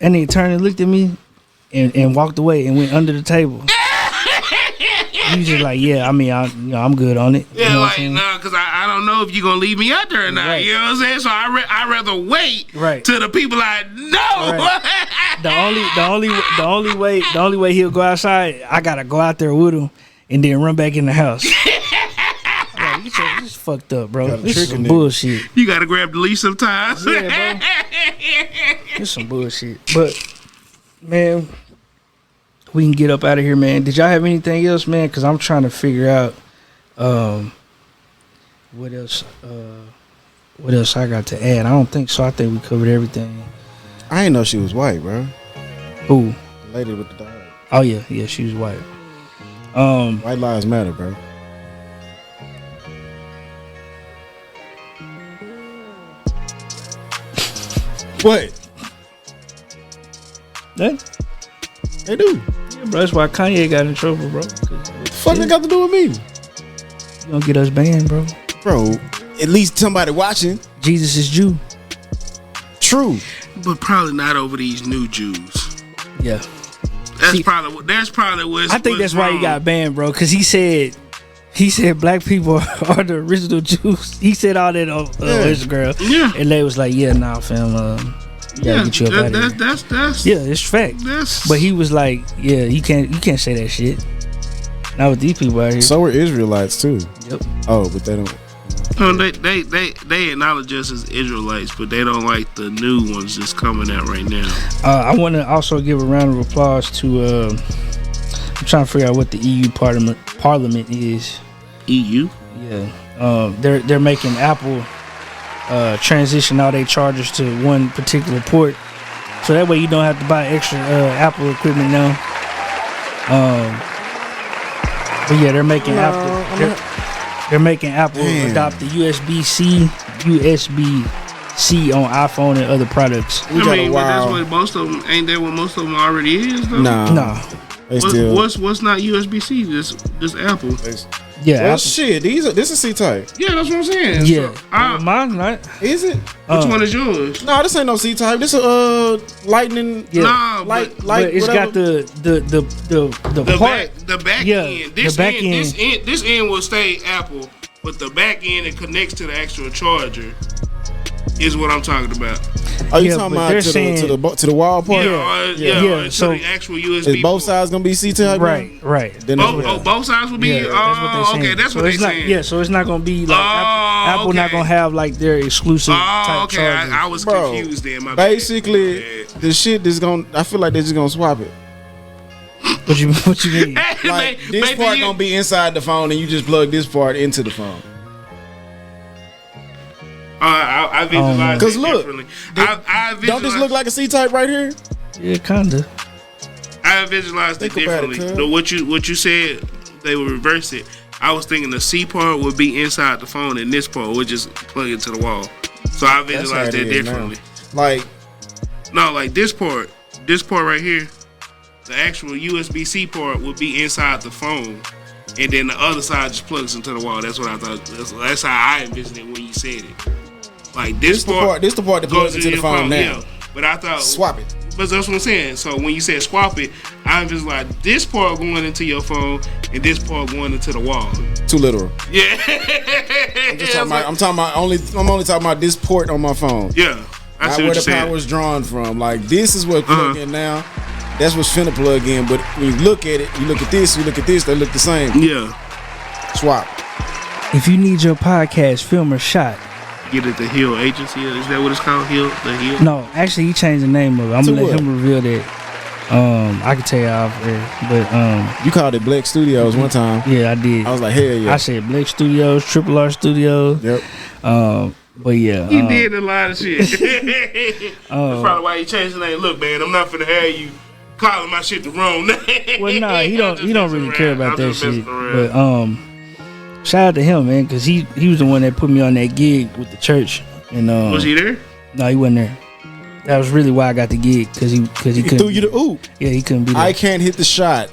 and he turned and looked at me, and walked away and went under the table. He was just like, yeah, I mean, I'm good on it. Yeah, you know like because I don't know if you're gonna leave me out there or not. Right. You know what I'm saying? So I rather wait to the people I know. Right. The only way he'll go outside, I gotta go out there with him and then run back in the house. Like, this is fucked up, bro. This is some bullshit. You gotta grab the leash sometimes. Yeah, bro. This some bullshit. But man, we can get up out of here, man. Did y'all have anything else, man? Because I'm trying to figure out what else I got to add. I don't think so. I think we covered everything. I didn't know she was white, bro. Who? The lady with the dog. Oh yeah, she was white. White lives matter, bro. What? They do. Yeah, bro. That's why Kanye got in trouble, bro. What the fuck they got to do with me? You gonna get us banned, bro? Bro, at least somebody watching. Jesus is Jew. True. But probably not over these new Jews. Yeah. That's probably what's I think that's why he got banned, bro. Because he said black people are the original Jews. He said all that on Instagram. Yeah. And they was like, yeah, nah, fam. Gotta get you up out of here. That's yeah, it's fact. But he was like, yeah, you can't say that shit. Not with these people out here. So are Israelites too. Yep. Oh, but they don't. No, they acknowledge us as Israelites, but they don't like the new ones that's coming out right now. I want to also give a round of applause to. I'm trying to figure out what the EU Parliament is. EU? Yeah. They're making Apple transition all their chargers to one particular port, so that way you don't have to buy extra Apple equipment now. But yeah, they're making Apple. They're making Apple adopt the USB-C on iPhone and other products. But that's what most of them. Ain't that what most of them already is? Though? No. What's not USB-C? Just Apple. Yeah. Well, shit. This is C-type. Yeah, that's what I'm saying. Yeah. So, mine's not. Is it? Which one is yours? No, this ain't no C-type. This is lightning. Yeah. Nah, light. It's whatever. got the part. The back end. This end will stay Apple, but the back end that connects to the actual charger is what I'm talking about. Are you talking about to the wall part? Yeah. So the actual USB. Is both sides gonna be C-type? Right. Then both sides will be. That's what they're saying. Okay, that's what they're saying. Yeah, so it's not gonna be like Apple not gonna have like their exclusive type chargers. I was confused there. My basically, the shit is gonna. I feel like they're just gonna swap it. What you mean? Like this part gonna be inside the phone, and you just plug this part into the phone. I visualize because it look, differently. I don't this look like a C-type right here? Yeah, kinda. I visualized it differently. What you said, they would reverse it. I was thinking the C part would be inside the phone, and this part would just plug it to the wall. So I visualized that differently. Like this part right here, the actual USB-C part would be inside the phone, and then the other side just plugs into the wall. That's what I thought. That's how I envisioned it when you said it. Like this part the part that plugs into the phone now. Yeah. But I thought swap it. But that's what I'm saying. So when you said swap it, I'm just like, this part going into your phone and this part going into the wall. Too literal. Yeah. I'm only talking about this port on my phone. Yeah. I see where what the you're saying. power is drawn from. Like, this is what plug in now. That's what's finna plug in. But when you look at it, you look at this, they look the same. Yeah. Swap. If you need your podcast film or shot, get it the Hill Agency. Is that what it's called? The Hill? No, actually he changed the name of it. I'm gonna let him reveal that. I can tell you off air, but you called it Blex Studios one time. Yeah, I did. I was like, hell yeah. I said Blex Studios, Triple R Studios. Yep. But yeah, he did a lot of shit. That's probably why he changed the name. Look, man, I'm not finna have you calling my shit the wrong name. Well, nah, he don't really care about that shit. But shout out to him, man, because he was the one that put me on that gig with the church. And was he there? No, he wasn't there. That was really why I got the gig, because he couldn't. Threw you the oop. Yeah, he couldn't be there. I can't hit the shot.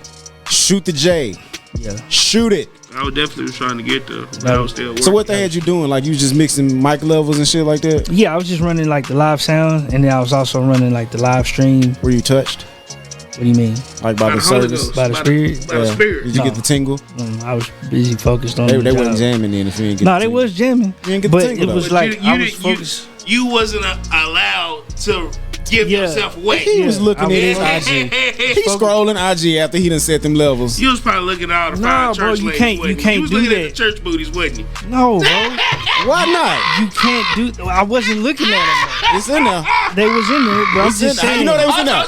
Shoot the J. Yeah. Shoot it. I was definitely trying to get there. I was still working. So what they had you doing? Like, you was just mixing mic levels and shit like that? Yeah, I was just running like the live sound, and then I was also running like the live stream. Were you touched? What do you mean? Like by the service? By the spirit? By the spirit. Did you get the tingle? I was busy focused on They wasn't jamming then if you didn't get the tingle. they was jamming. You didn't get but the tingle, it was though. like I was focused. You wasn't allowed to give yourself away. He was looking at his IG. He's scrolling IG after he done set them levels. You was probably looking at all the fine church ladies. You was looking at the church booties, wasn't you? No, bro. Why not? You can't do. I wasn't looking at them. It's in there. They was in there, but I'm just saying. You know they was in there.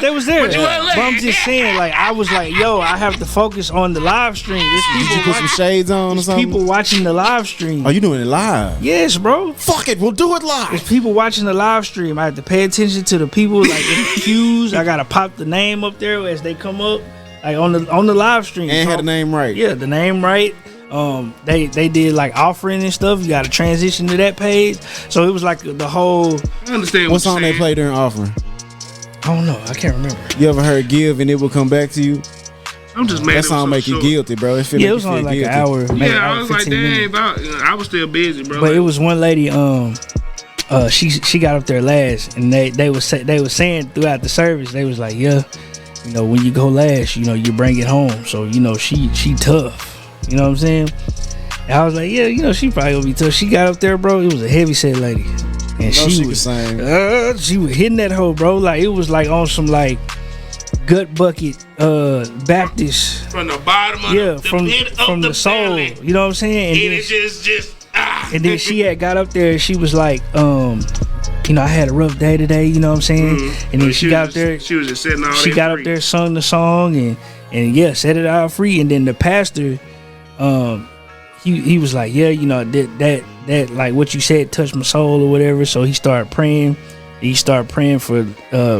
They was there. But I'm just saying, like, I was like, yo, I have to focus on the live stream. Did you put some shades on or something? People watching the live stream. Oh, you doing it live? Yes, bro. Fuck it, we'll do it live. There's people watching the live stream. I have to pay attention to the people, like in the queues. I gotta pop the name up there as they come up, like on the live stream. And had the name right. Yeah, the name right. They did like offering and stuff. You got to transition to that page. So it was like the whole. I understand what song they play during offering. I don't know. I can't remember. You ever heard "Give" and it will come back to you? I'm just mad. That song make you guilty, bro. It was only like guilty. an hour. Yeah, I was like, dang, I was still busy, bro. But it was one lady. She got up there last, and they was saying throughout the service, they was like, yeah, you know, when you go last, you know, you bring it home. So you know, she tough. You know what I'm saying? And I was like, yeah, you know, she probably gonna be tough. She got up there, bro. It was a heavy set lady, and she was hitting that hoe, bro. Like it was like on some like gut bucket Baptist from the bottom of from the soul. belly. You know what I'm saying? And it just and then she had got up there and she was like, you know, I had a rough day today, you know what I'm saying? Mm-hmm. And then she got up there. She was just setting all She that got free. up there, sung the song, and yeah, set it out free. And then the pastor, he was like, yeah, you know, that like what you said touched my soul or whatever. So he started praying. He started praying for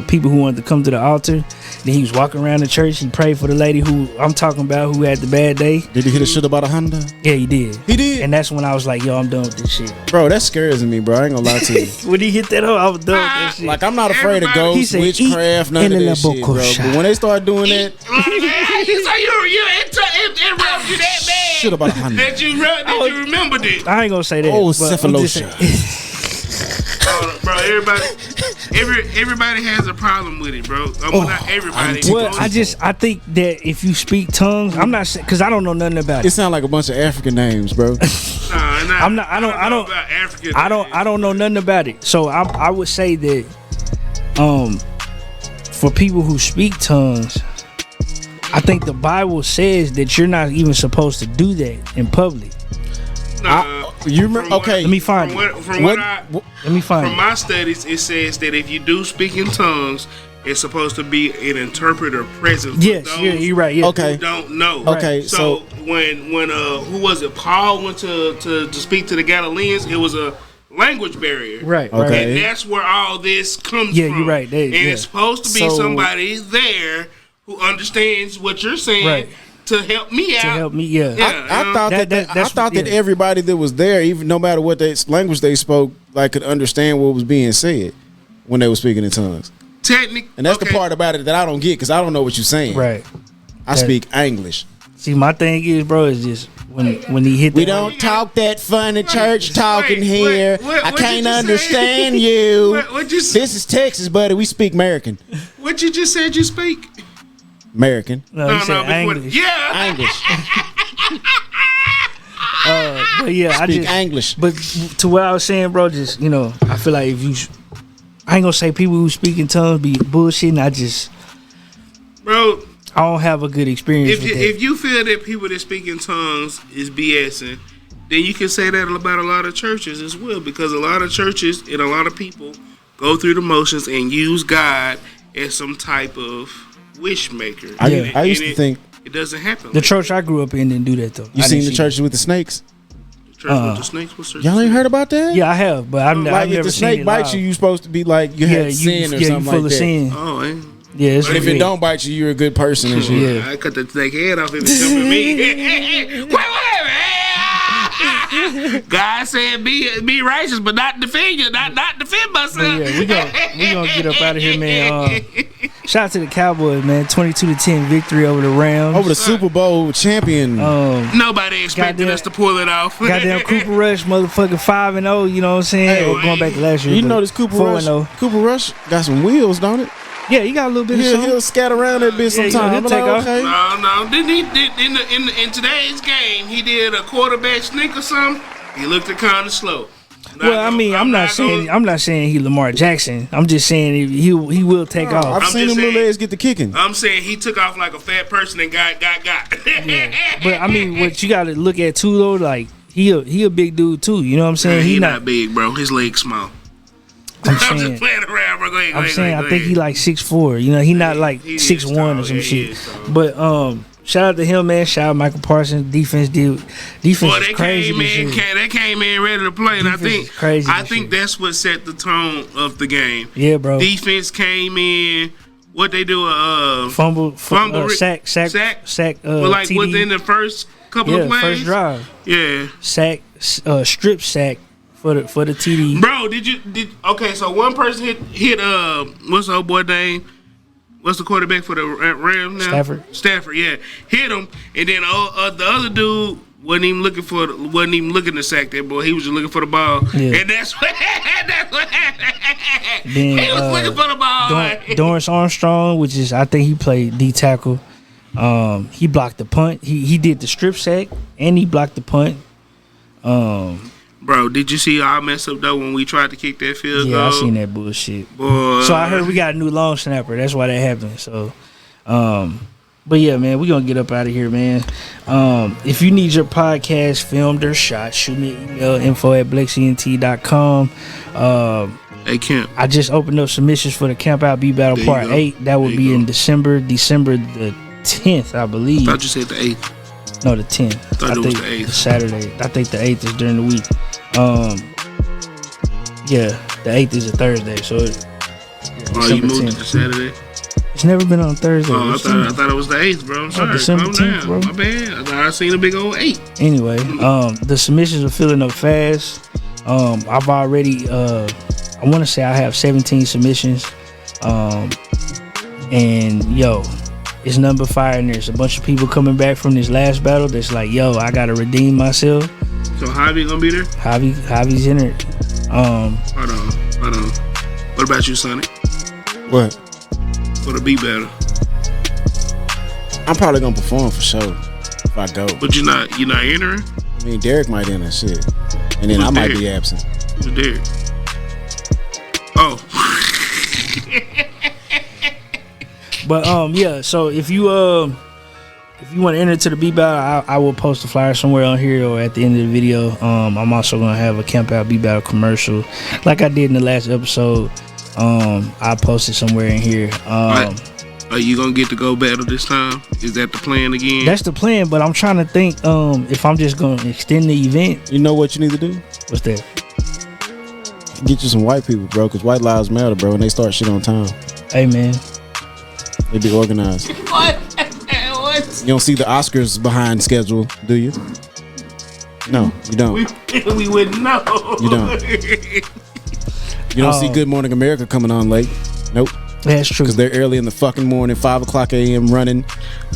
people who wanted to come to the altar. Then he was walking around the church. He prayed for the lady who I'm talking about who had the bad day. Did he hit a shit about a Honda? Yeah, he did. He did? And that's when I was like, yo, I'm done with this shit. Bro, that scares me, bro. I ain't gonna lie to you. When he hit that hoe, I was done with that shit. Like, I'm not afraid of ghosts, witchcraft, none of that shit, bro. But when they start doing that... So you interrupted you that bad. Shit about a Honda. That you remembered it. I ain't gonna say that. Oh, cephalosha. Bro, everybody has a problem with it, bro. Not everybody. Well, I think that if you speak tongues, I'm not saying, because I don't know nothing about it. It sounds like a bunch of African names, bro. I don't know nothing about it. So I would say that for people who speak tongues, I think the Bible says that you're not even supposed to do that in public. You remember? Okay, let me find it. From my studies, it says that if you do speak in tongues, it's supposed to be an interpreter present. Yes, yeah, you're right. Yeah. Okay, who don't know. Okay, so when who was it? Paul went to speak to the Galileans. It was a language barrier. Right. Okay. And that's where all this comes from. Yeah, you're right. It's supposed to be somebody there who understands what you're saying. To help me out. I thought that everybody that was there, even no matter what language they spoke, like could understand what was being said when they were speaking in tongues. And that's the part about it that I don't get, because I don't know what you're saying. Right. I speak English. See, my thing is, bro, is just when he hit. We don't talk that funny church talking here. I can't understand you. This is Texas, buddy. We speak American. What you just said you speak? American. No, he said English. Yeah. English. But yeah, I Speak just English. But to what I was saying, bro, just I feel like if you, I ain't gonna say people who speak in tongues be bullshitting. Bro, I don't have a good experience with that. If you feel that people that speak in tongues is BSing, then you can say that about a lot of churches as well, because a lot of churches and a lot of people go through the motions and use God as some type of wish maker. I used to think it doesn't happen. The church I grew up in didn't do that though. You seen the churches with the snakes? The church with the snakes? What's Y'all ain't heard about that? Yeah, I have, but I've like never if the seen snake it bites live. you supposed to be like you had sin or you something full like of that. sin. Oh, yeah. It's But if it don't bite you, you're a good person and shit. Yeah. I cut the snake head off if it come to me. God said be righteous, but not defend you, not defend myself. Yeah, we gonna get up out of here, man. Shout out to the Cowboys, man. 22-10 victory over the Rams. Over the Super Bowl champion. Nobody expected us to pull it off. Goddamn Cooper Rush, motherfucking 5-0. You know what I'm saying? Hey, or going back to last year. You know this Cooper Rush? 4-0. Cooper Rush got some wheels, don't it? Yeah, he got a little bit of something. He'll scatter around that bitch sometime. he'll take off. Okay. No. Didn't he in today's game? He did a quarterback sneak or something. He looked kind of slow. I'm not saying he Lamar Jackson. I'm just saying he will take off. I've seen him little legs get the kicking. I'm saying he took off like a fat person and got. Yeah. But I mean, what you got to look at too though, like he a big dude too. You know what I'm saying? He not big, bro. His legs small. I'm just playing around, bro. Go ahead, I think he like 6'4". You know, he not like 6'1" or some shit. But shout out to him, man. Shout out Michael Parsons. Defense is crazy. They came in ready to play, and I think that's what set the tone of the game. Yeah, bro. Defense came in. What they do? Fumble, sack. But like TD. within the first couple of plays, first drive. Yeah, sack, strip sack for the TD. Bro, okay? So one person hit what's the old boy name? What's the quarterback for the Rams now? Stafford, yeah, hit him, and then the other dude wasn't even looking to sack that boy. He was just looking for the ball, and that's what happened. Then, he was looking for the ball. Dorrance Armstrong, which is I think he played D tackle. He blocked the punt. He did the strip sack and he blocked the punt. Bro, did you see our mess up though when we tried to kick that field goal? Yeah, I seen that bullshit. Boy. So I heard we got a new long snapper. That's why that happened. So, but yeah, man, we gonna get up out of here, man. If you need your podcast filmed or shot, shoot me an email, info@blexxentertainment.com. Hey, Camp. I just opened up submissions for the Camp Out Beat Battle Part 8. That will be in December the 10th, I believe. I thought you said the 8th. No, the 10th. I think it was the 8th. Saturday. I think the 8th is during the week. Yeah, the 8th is a Thursday, so you moved it to Saturday? It's never been on Thursday. Oh, I thought it was the 8th, bro. I'm sorry. December Calm 10th, down. bro. My bad. I thought I seen a big old 8. Anyway, the submissions are filling up fast. I've already I want to say I have 17 submissions. And yo, it's nothing but fire in there. There's a bunch of people coming back from this last battle that's like, yo, I gotta redeem myself. So Javi gonna be there? Javi's in it. Hold on. What about you, Sonny? What? For the beat battle. I'm probably gonna perform for sure if I go. But you're not entering? I mean, Derek might enter shit, and then I might be absent. Who's Derek? Oh. But yeah, so if you want to enter to the beat battle, I will post the flyer somewhere on here or at the end of the video. I'm also gonna have a Camp Out Beat Battle commercial, like I did in the last episode. I'll post it somewhere in here. Are you gonna get to go battle this time? Is that the plan again? That's the plan, but I'm trying to think if I'm just gonna extend the event. You know what you need to do? What's that? Get you some white people, bro, because white lives matter, bro, and they start shit on time. Hey, man. They be organized. What? You don't see the Oscars behind schedule, do you? No, you don't. We wouldn't know. You don't. You don't see Good Morning America coming on late. Nope. That's true. Because they're early in the fucking morning, 5 o'clock a.m. running,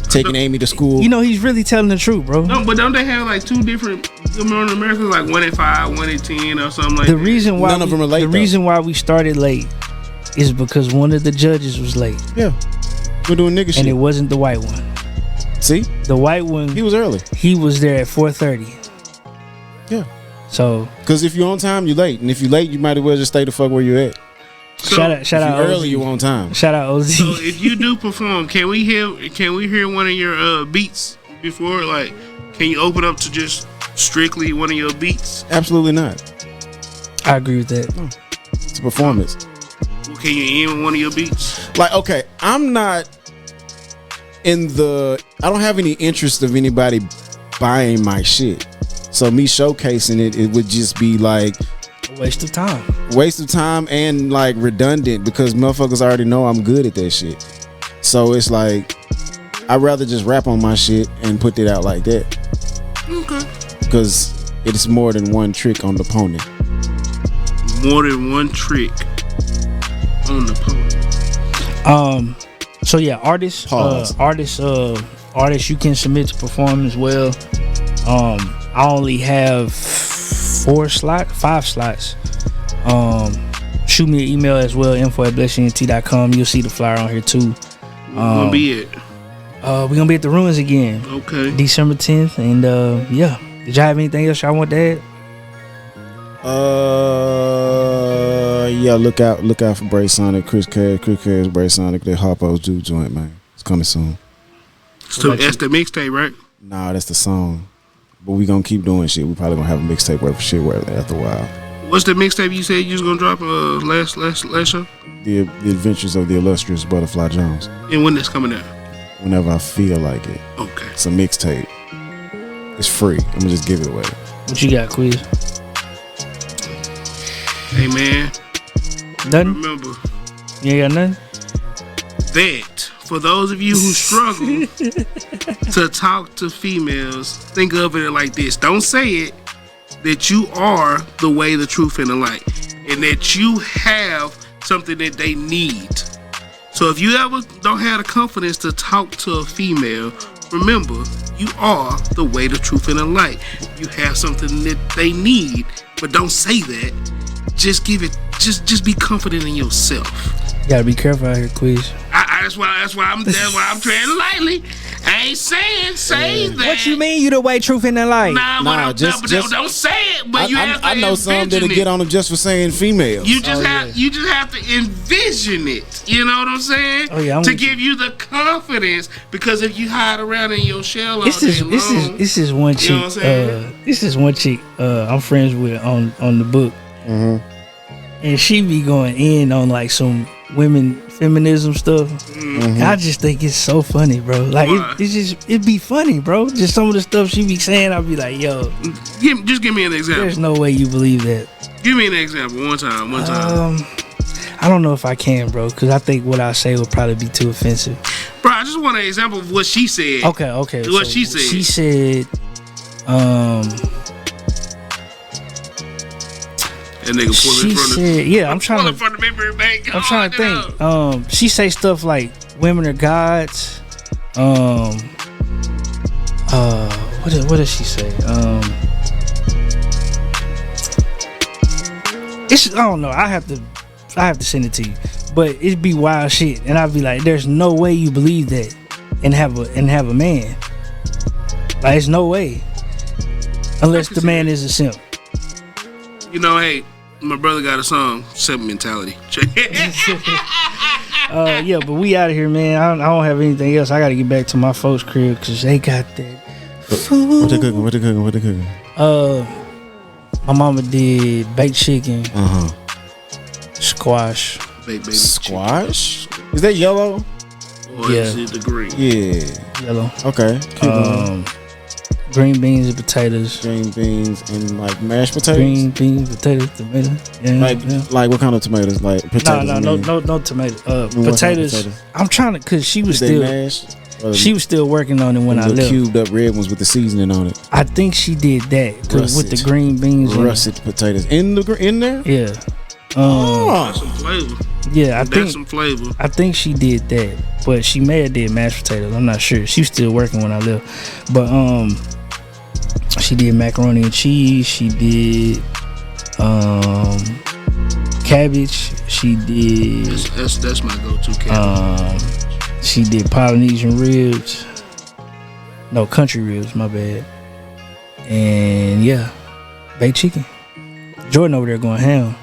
taking Amy to school. You know, he's really telling the truth, bro. No, but don't they have like two different Good Morning America, like 1 at 5, 1 at 10, or something like that? The reason why None of them are late, the though. reason why we started late is because one of the judges was late. Yeah. We're doing nigga shit. And it wasn't the white one. See? The white one, He was early. he was there at 4:30. Yeah. So Because if you're on time, you're late. And if you're late, you might as well just stay the fuck where you're at. shout out If you're OZ. early, you're on time. Shout out OZ. So if you do perform, can we hear one of your beats before? Like, can you open up to just strictly one of your beats? Absolutely not. I agree with that. It's a performance. Well, can you end one of your beats? Like, okay, I'm not I don't have any interest of anybody buying my shit. So me showcasing it would just be like A waste of time and like redundant because motherfuckers already know I'm good at that shit. So it's like I'd rather just rap on my shit and put it out like that. Okay. Because it's more than one trick on the pony. More than one trick on the pony. So yeah, artists, you can submit to perform as well. I only have 5 slots. Shoot me an email as well, info@blexxentertainment.com. You'll see the flyer on here too. Gonna be it. We're gonna be at the Ruins again. Okay. December 10th, and yeah. Did y'all have anything else y'all want to add? Yeah, look out for Bray Sonic, Chris Cares, Bray Sonic, that Harpo's Juke joint, man. It's coming soon. So that's the mixtape, right? Nah, that's the song. But we gonna keep doing shit. We probably gonna have a mixtape after a while. What's the mixtape you said you was gonna drop last show? The Adventures of the Illustrious Butterfly Jones. And when that's coming out? Whenever I feel like it. Okay. It's a mixtape. It's free. I'm gonna just give it away. What you got, Kwizz? Hey man. Nothing? Remember. You ain't got nothing? That for those of you who struggle to talk to females, think of it like this. Don't say it. That you are the way, the truth, and the light. And that you have something that they need. So if you ever don't have the confidence to talk to a female, remember, you are the way, the truth, and the light. You have something that they need, but don't say that. Just give it. Just be confident in yourself. You gotta be careful out here, Kwizz. That's why I'm treading lightly. I ain't say that. What you mean you the way, truth, and the light? Don't say it. But you have to I know some that'll get on them just for saying females. You just have to envision it. You know what I'm saying? Oh, yeah, to give you the confidence, because if you hide around in your shell all day long, this is one chick. You know what I'm saying? This is one chick I'm friends with on the book. Mm-hmm. And she be going in on like some women feminism stuff. Mm-hmm. I just think it's so funny, bro. Like it be funny, bro. Just some of the stuff she be saying, I'll be like, yo, just give me an example. There's no way you believe that. Give me an example one time. I don't know if I can, bro, because I think what I say would probably be too offensive. Bro, I just want an example of what she said. Okay. What she said. She said, that nigga pulling in front of yeah, I'm trying to memory bank. I'm trying to think. She say stuff like women are gods. What does she say? It's I don't know. I have to send it to you. But it'd be wild shit, and I'd be like, "There's no way you believe that, and have a man. Like, there's no way, unless the man is a simp." You know, hey, my brother got a song, Simp Mentality. Yeah, but we out of here, man. I don't have anything else. I got to get back to my folks' crib because they got that food. What they cooking? My mama did baked chicken, squash. Squash? Is that yellow? Or is it the green? Yeah. Yellow. Okay. Green beans and potatoes. Green beans and like mashed potatoes. Green beans, potatoes, tomatoes. Yeah, like what kind of tomatoes? Like potatoes? No tomato. Potatoes. I'm trying to, cause she was still working on it when I left. Cubed up red ones with the seasoning on it. I think she did that with the green beans. Russet potatoes in there. Yeah. Some flavor. Yeah, That's some flavor. I think she did that, but she may have did mashed potatoes. I'm not sure. She was still working when I left, but she did macaroni and cheese. She did cabbage. She did. That's my go-to cabbage. She did Polynesian ribs. No, country ribs. My bad. And yeah, baked chicken. Jordan over there going ham.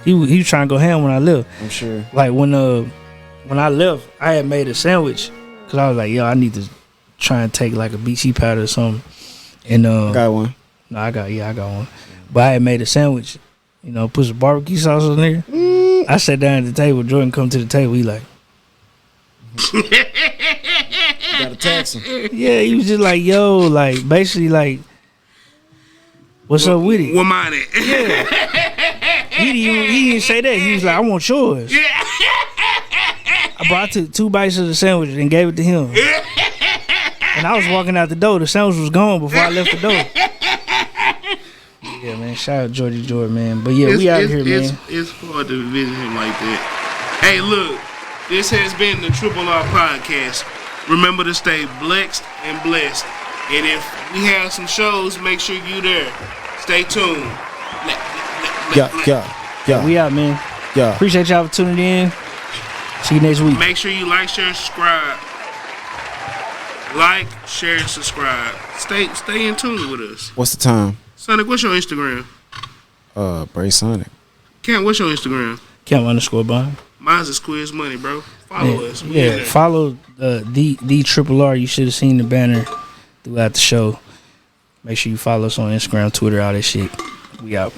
He was trying to go ham when I left. I'm sure. Like when I left, I had made a sandwich because I was like, yo, I need to try and take like a BC powder or something. And got one. No, I got one. But I had made a sandwich. You know, put some barbecue sauce on there. I sat down at the table. Jordan come to the table. He like, gotta tax him. yeah, he was just like, yo, like basically like, what's up with it? What mine at? Yeah. He didn't say that. He was like, I want yours. I took 2 bites of the sandwich and gave it to him. And I was walking out the door. The sandwich was gone before I left the door. Yeah, man. Shout out Georgie Jordan, man. But yeah, we out here, man. It's hard to visit him like that. Hey, look. This has been the Triple R Podcast. Remember to stay blexed and blessed. And if we have some shows, make sure you there. Stay tuned. Yeah. We out, man. Yeah. Appreciate y'all for tuning in. See you next week. Make sure you like, share, and subscribe. Like, share, and subscribe. Stay in tune with us. What's the time? Sonic, what's your Instagram? Bray Sonic. Cam, what's your Instagram? Cam_Bond. Mine's is Kwizz Money, bro. Follow us. Yeah, follow the Triple R. You should have seen the banner throughout the show. Make sure you follow us on Instagram, Twitter, all that shit. We out.